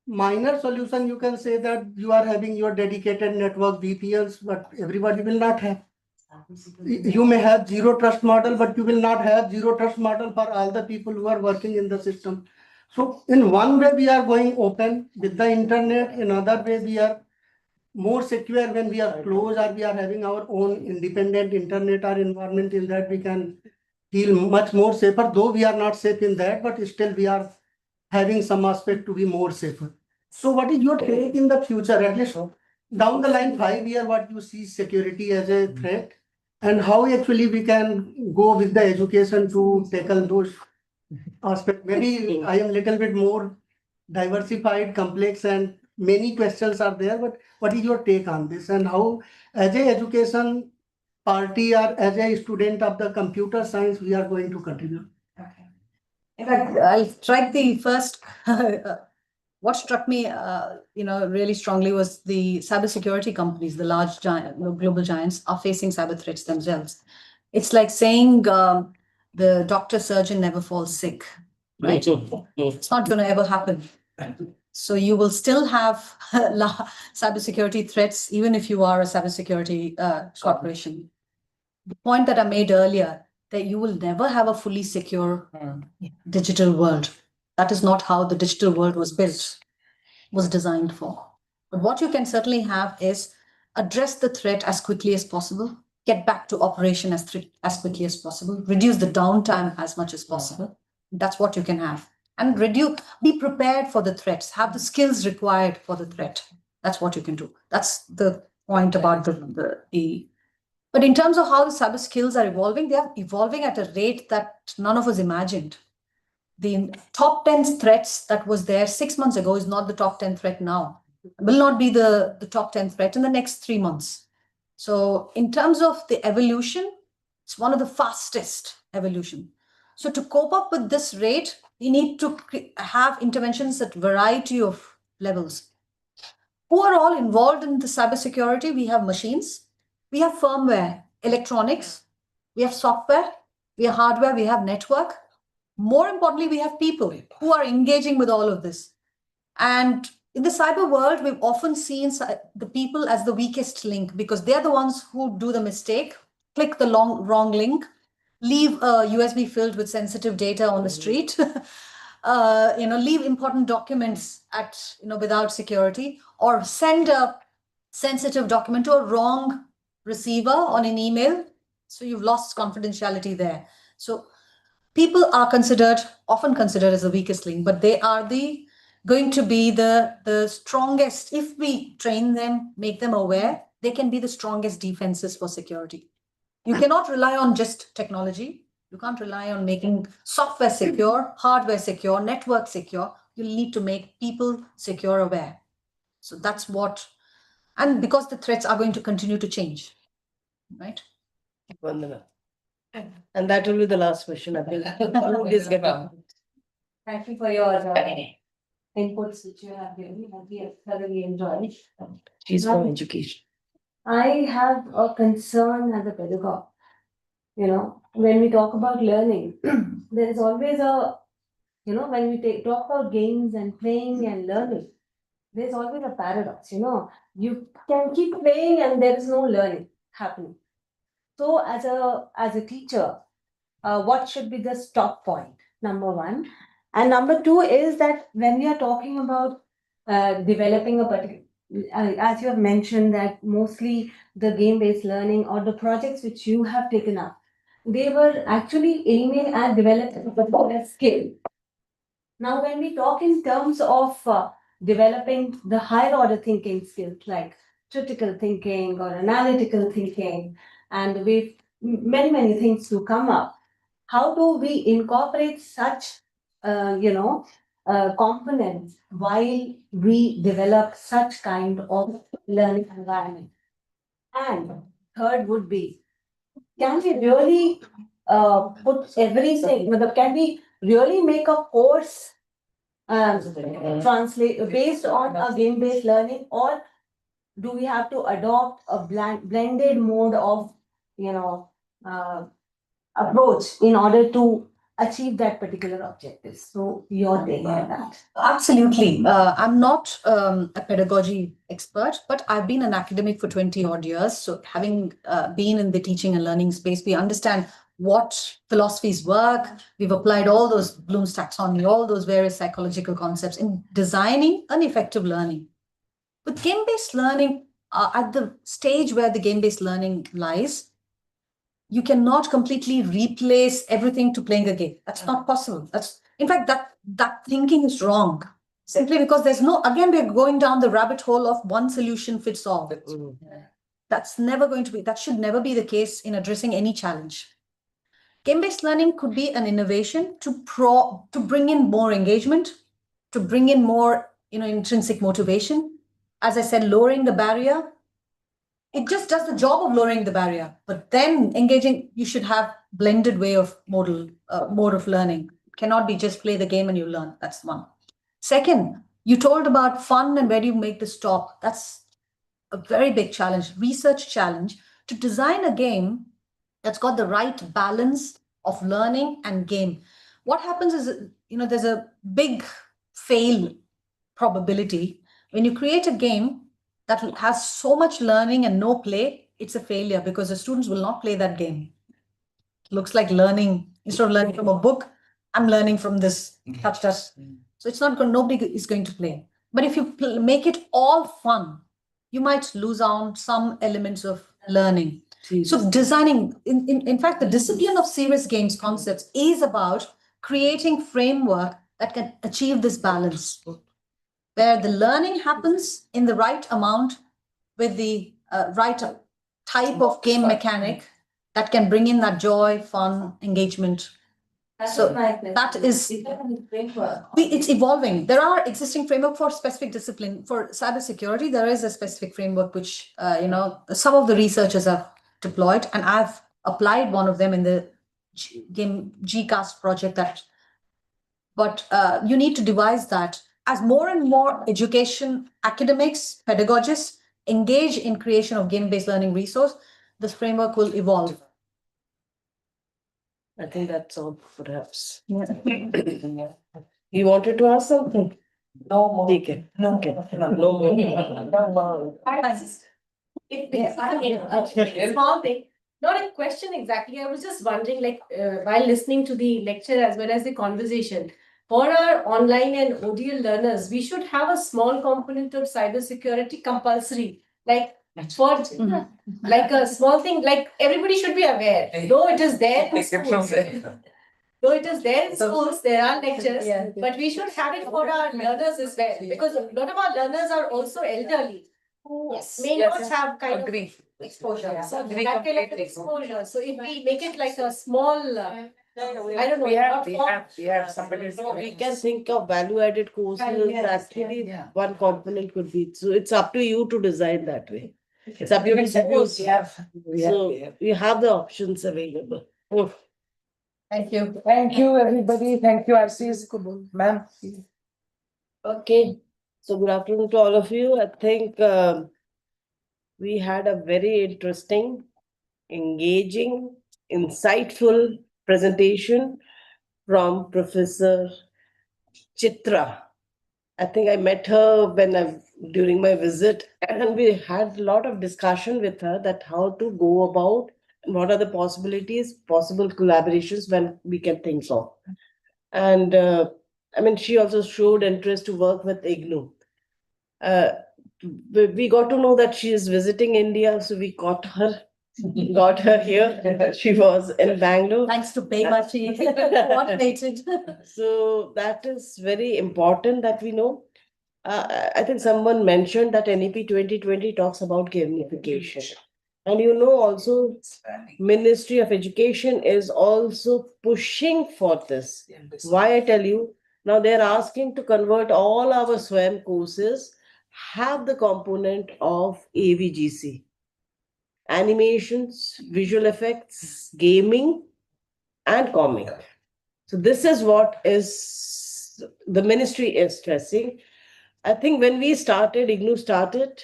minor solution. You can say that you are having your dedicated network VPNs, but everybody will not have. You may have zero trust model, but you will not have zero trust model for all the people who are working in the system. So in one way we are going open with the internet, in other way we are more secure when we are close or we are having our own independent internet or environment. In that we can feel much more safer, though we are not safe in that, but still we are having some aspect to be more safer. So what is your take in the future, at least down the line 5 years, what you see security as a threat and how actually we can go with the education to tackle those aspects? Maybe I am little bit more diversified, complex, and many questions are there, but what is your take on this and how as a education party or as a student of the computer science we are going to contribute? In fact, I'll strike the first. What struck me, really strongly was the cybersecurity companies, the large global giants are facing cyber threats themselves. It's like saying the doctor surgeon never falls sick, right? It's not going to ever happen. So you will still have cybersecurity threats, even if you are a cybersecurity corporation. The point that I made earlier, that you will never have a fully secure digital world. That is not how the digital world was built, was designed for. But what you can certainly have is address the threat as quickly as possible, get back to operation as quickly as possible, reduce the downtime as much as possible. That's what you can have. And be prepared for the threats, have the skills required for the threat. That's what you can do. That's the point about But in terms of how the cyber skills are evolving, they are evolving at a rate that none of us imagined. The top 10 threats that was there 6 months ago is not the top 10 threat now. It will not be the top 10 threat in the next 3 months. So in terms of the evolution, it's one of the fastest evolution. So to cope up with this rate, we need to have interventions at variety of levels. Who are all involved in the cybersecurity? We have machines, we have firmware, electronics, we have software, we have hardware, we have network. More importantly, we have people who are engaging with all of this. And in the cyber world, we've often seen the people as the weakest link because they're the ones who do the mistake, click the wrong link, leave a USB filled with sensitive data on the street, leave important documents without security, or send a sensitive document to a wrong receiver on an email. So you've lost confidentiality there. So people are often considered as the weakest link, but they are going to be the strongest. If we train them, make them aware, they can be the strongest defenses for security. You cannot rely on just technology. You can't rely on making software secure, hardware secure, network secure. You need to make people secure aware. So that's and because the threats are going to continue to change, right? Vandana. And that will be the last question. I think. Thank you for your inputs which you have given. We have thoroughly enjoyed. She's from education. I have a concern as a pedagogue. When we talk about learning, there is always when we talk about games and playing and learning, there's always a paradox. You can keep playing and there is no learning happening. So as a teacher, what should be the stop point? Number one. And number two is that when we are talking about developing a particular, as you have mentioned, that mostly the game-based learning or the projects which you have taken up, they were actually aiming at developing a particular skill. Now, when we talk in terms of developing the higher order thinking skills like critical thinking or analytical thinking, and with many things to come up, how do we incorporate such components while we develop such kind of learning environment? And third would be, can we really put everything, can we really make a course translate based on a game-based learning, or do we have to adopt a blended mode of approach in order to achieve that particular objective? So your take on that. Absolutely. I'm not a pedagogy expert, but I've been an academic for 20 odd years. So having been in the teaching and learning space, we understand what philosophies work. We've applied all those Bloom's taxonomy, all those various psychological concepts in designing an effective learning. With game-based learning, at the stage where the game-based learning lies, you cannot completely replace everything to playing a game. That's not possible. In fact, that thinking is wrong. Simply because again, we're going down the rabbit hole of one solution fits all. That should never be the case in addressing any challenge. Game-based learning could be an innovation to bring in more engagement, to bring in more intrinsic motivation. As I said, lowering the barrier. It just does the job of lowering the barrier, but then engaging, you should have blended way of mode of learning. It cannot be just play the game and you learn. That's one. Second, you told about fun and where do you make the stop? That's a very big challenge, research challenge, to design a game that's got the right balance of learning and game. What happens is, there's a big fail probability. When you create a game that has so much learning and no play, it's a failure because the students will not play that game. It looks like learning, instead of learning from a book, I'm learning from this touch. So it's not nobody is going to play. But if you make it all fun, you might lose out some elements of learning. So designing, in fact, the discipline of serious games concepts is about creating framework that can achieve this balance, where the learning happens in the right amount with the right type of game mechanic that can bring in that joy, fun, engagement. So that is, it's evolving. There are existing framework for specific discipline. For cybersecurity, there is a specific framework which, some of the researchers have deployed, and I've applied one of them in the GCAST project that, but you need to devise that as more and more education academics, pedagogists engage in creation of game-based learning resource, this framework will evolve. I think that's all, perhaps. Yeah. You wanted to ask something? No more. Take it. Okay. No more. Small thing, not a question exactly. I was just wondering, like, while listening to the lecture as well as the conversation, for our online and ODL learners, we should have a small component of cybersecurity compulsory, like for like a small thing, like everybody should be aware, though it is there in schools. Though it is there in schools, there are lectures, but we should have it for our learners as well, because a lot of our learners are also elderly who may not have kind of exposure. So Agree that kind of completely. exposure. So if we make it like a small, I don't know. We have somebody. We can think of value-added courses, actually, one component could be, so it's up to you to design that way. It's up to you to suppose. So you have the options available. Oh. Thank you. Thank you, everybody. Thank you, Arsis. Ma'am. Okay, so good afternoon to all of you. I think we had a very interesting, engaging, insightful presentation from Professor Chitra. I think I met her during my visit, and we had a lot of discussion with her that how to go about and what are the possibilities, possible collaborations when we can think of. And I mean, she also showed interest to work with IGNOU. We got to know that she is visiting India, so we got her here. She was in Bangalore. Thanks to Paymachi, coordinated. So that is very important that we know. I think someone mentioned that NEP 2020 talks about gamification. And you know also Ministry of Education is also pushing for this. Why I tell you, now they're asking to convert all our SWAYAM courses have the component of AVGC. Animations, visual effects, gaming, and comic. So this is what is the ministry is stressing. I think when we started, IGNOU started,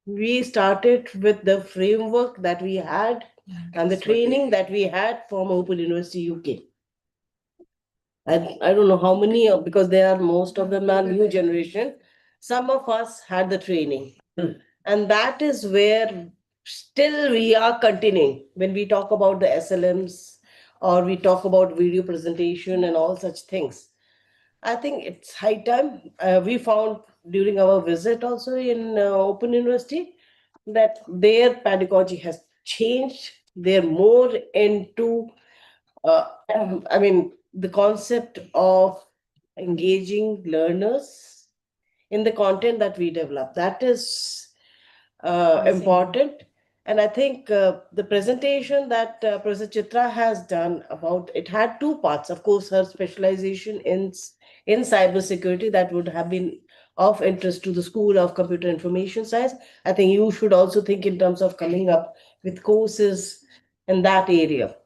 we started with the framework that we had and the training that we had from Open University UK. I don't know how many, because most of them are new generation. Some of us had the training. And that is where still we are continuing when we talk about the SLMs or we talk about video presentation and all such things. I think it's high time. We found during our visit also in Open University that their pedagogy has changed. They're more into, I mean, the concept of engaging learners in the content that we develop. That is important. And I think the presentation that Professor Chitra has done about it had two parts. Of course, her specialization in cybersecurity that would have been of interest to the School of Computer Information Science. I think you should also think in terms of coming up with courses in that area.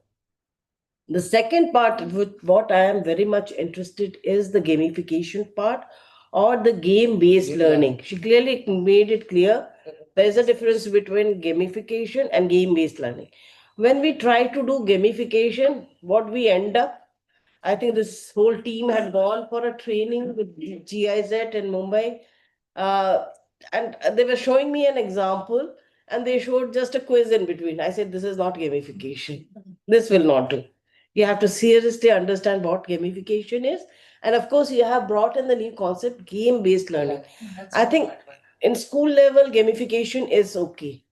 The second part, with what I am very much interested, is the gamification part or the game-based learning. She clearly made it clear there is a difference between gamification and game-based learning. When we try to do gamification, what we end up, I think this whole team had gone for a training with GIZ in Mumbai. And they were showing me an example and they showed just a quiz in between. I said, this is not gamification. This will not do. You have to seriously understand what gamification is. And of course, you have brought in the new concept, game-based learning. I think in school level, gamification is okay.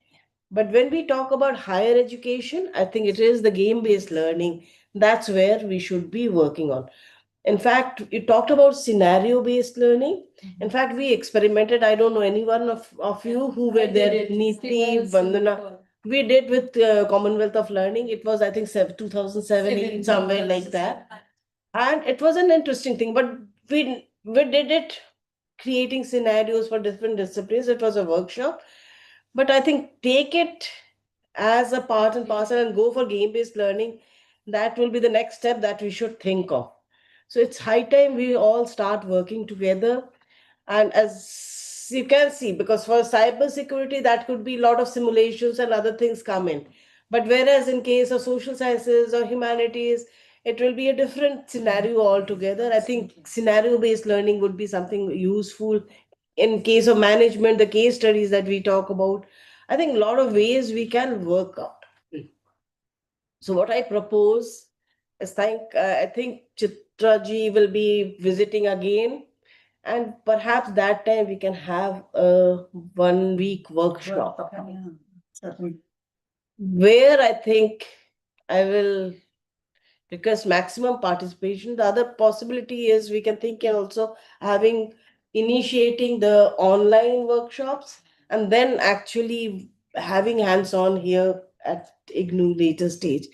But when we talk about higher education, I think it is the game-based learning. That's where we should be working on. In fact, you talked about scenario-based learning. In fact, we experimented. I don't know anyone of you who were there, Neeti, Vandana. We did with Commonwealth of Learning. It was, I think, 2007, somewhere like that. And it was an interesting thing, but we did it creating scenarios for different disciplines. It was a workshop. But I think take it as a part and parcel and go for game-based learning. that will be the next step that we should think of. So it's high time we all start working together. And as you can see, because for cyber security, that could be a lot of simulations and other things come in. But whereas in case of social sciences or humanities, it will be a different scenario altogether. I think scenario-based learning would be something useful. In case of management, the case studies that we talk about, I think a lot of ways we can work out. So what I propose is I think Chitra ji will be visiting again, and perhaps that time we can have a 1 week workshop where I think I will request maximum participation. The other possibility is we can think also initiating the online workshops and then actually having hands-on here at IGNOU later stage.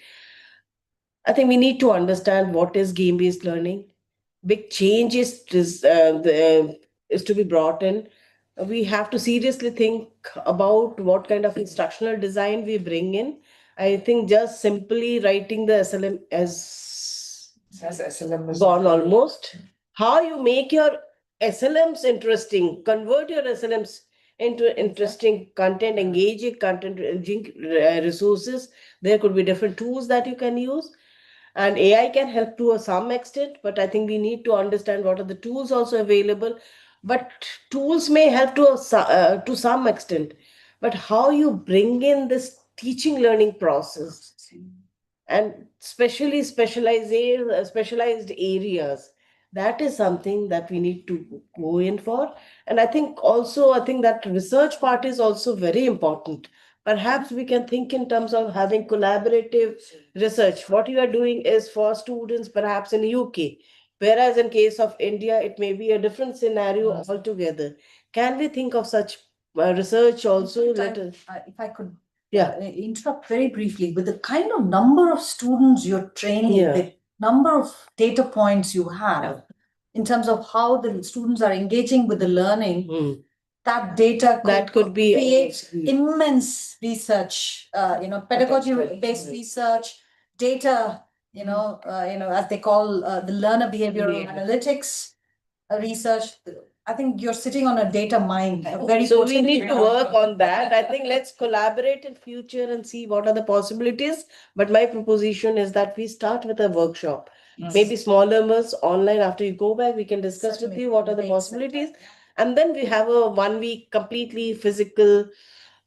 I think we need to understand what is game-based learning. Big change is to be brought in. We have to seriously think about what kind of instructional design we bring in. I think just simply writing the SLM as SLM is gone almost. How you make your SLMs interesting, convert your SLMs into interesting content, engaging content, resources. There could be different tools that you can use. And AI can help to some extent, but I think we need to understand what are the tools also available. But tools may help to some extent. But how you bring in this teaching learning process and especially specialized areas, that is something that we need to go in for. And I think that research part is also very important. Perhaps we can think in terms of having collaborative research. What you are doing is for students perhaps in UK, whereas in case of India, it may be a different scenario altogether. Can we think of such research also? If I could Yeah. interrupt very briefly, with the kind of number of students you're training, Yeah. the number of data points you have in terms of how the students are engaging with the learning, that data could be create immense research, pedagogy-based research, data, as they call the learner behavioral analytics research. I think you're sitting on a data mine. So we need to work on that. I think let's collaborate in future and see what are the possibilities. But my proposition is that we start with a workshop. Maybe small numbers online. After you go back, we can discuss with you what are the possibilities. And then we have a 1 week completely physical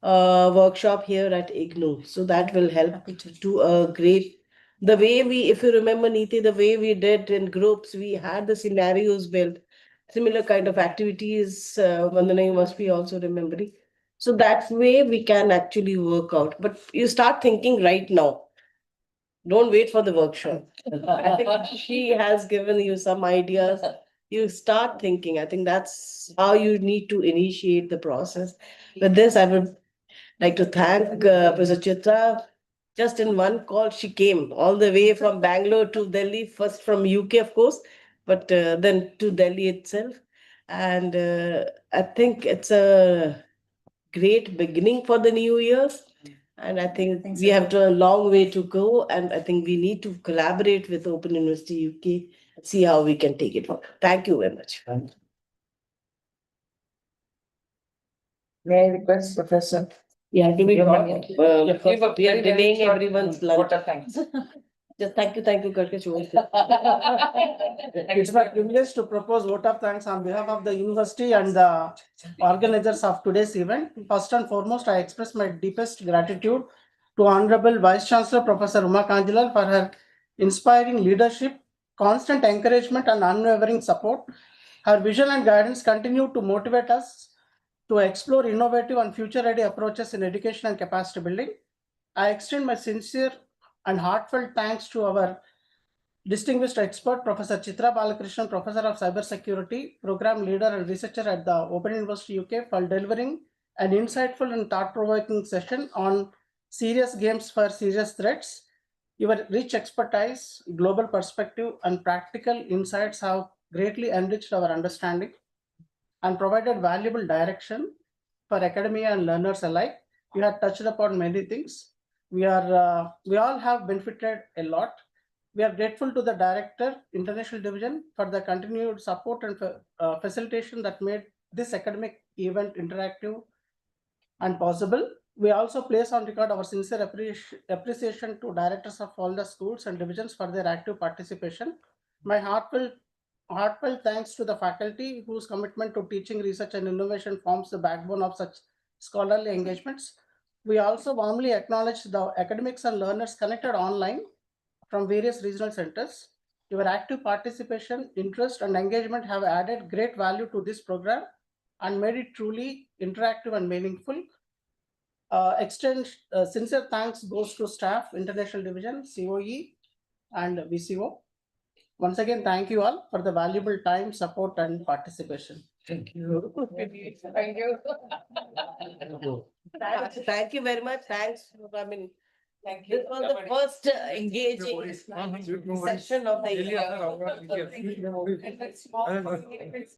workshop here at IGNOU. So that will help to a great, the way if you remember Neeti, the way we did in groups, we had the scenarios built. Similar kind of activities, Vandana, you must be also remembering. So that way we can actually work out. But you start thinking right now. Don't wait for the workshop. I think she has given you some ideas. You start thinking. I think that's how you need to initiate the process. With this, I would like to thank Professor Chitra. Just in one call, she came all the way from Bangalore to Delhi, first from UK, of course, but then to Delhi itself. And I think it's a great beginning for the new year. And I think we have a long way to go. And I think we need to collaborate with Open University UK, see how we can take it forward. Thank you very much. May I request Professor? Yeah, do we Give talk? a- Because give a we are very, very delaying short everyone's lunch. vote of thanks. Just thank you, करके छोड़ दे. It's my privilege to propose vote of thanks on behalf of the university and the organizers of today's event. First and foremost, I express my deepest gratitude to Honorable Vice Chancellor Professor Uma Kanjilal for her inspiring leadership, constant encouragement and unwavering support. Her vision and guidance continue to motivate us to explore innovative and future-ready approaches in education and capacity building. I extend my sincere and heartfelt thanks to our distinguished expert, Professor Chitra Balakrishnan, Professor of Cybersecurity, Program Leader and Researcher at the Open University UK, for delivering an insightful and thought-provoking session on serious games for serious threats. Your rich expertise, global perspective, and practical insights have greatly enriched our understanding and provided valuable direction for academia and learners alike. You have touched upon many things. We all have benefited a lot. We are grateful to the Director, International Division, for the continued support and facilitation that made this academic event interactive and possible. We also place on record our sincere appreciation to directors of all the schools and divisions for their active participation. My heartfelt thanks to the faculty whose commitment to teaching, research, and innovation forms the backbone of such scholarly engagements. We also warmly acknowledge the academics and learners connected online from various regional centers. Your active participation, interest, and engagement have added great value to this program and made it truly interactive and meaningful. Extend sincere thanks goes to staff, International Division, COE, and VCO. Once again, thank you all for the valuable time, support, and participation. Thank you. Thank you. Thank you very much. Thanks for coming. Thank you. This was the first engaging session of the year.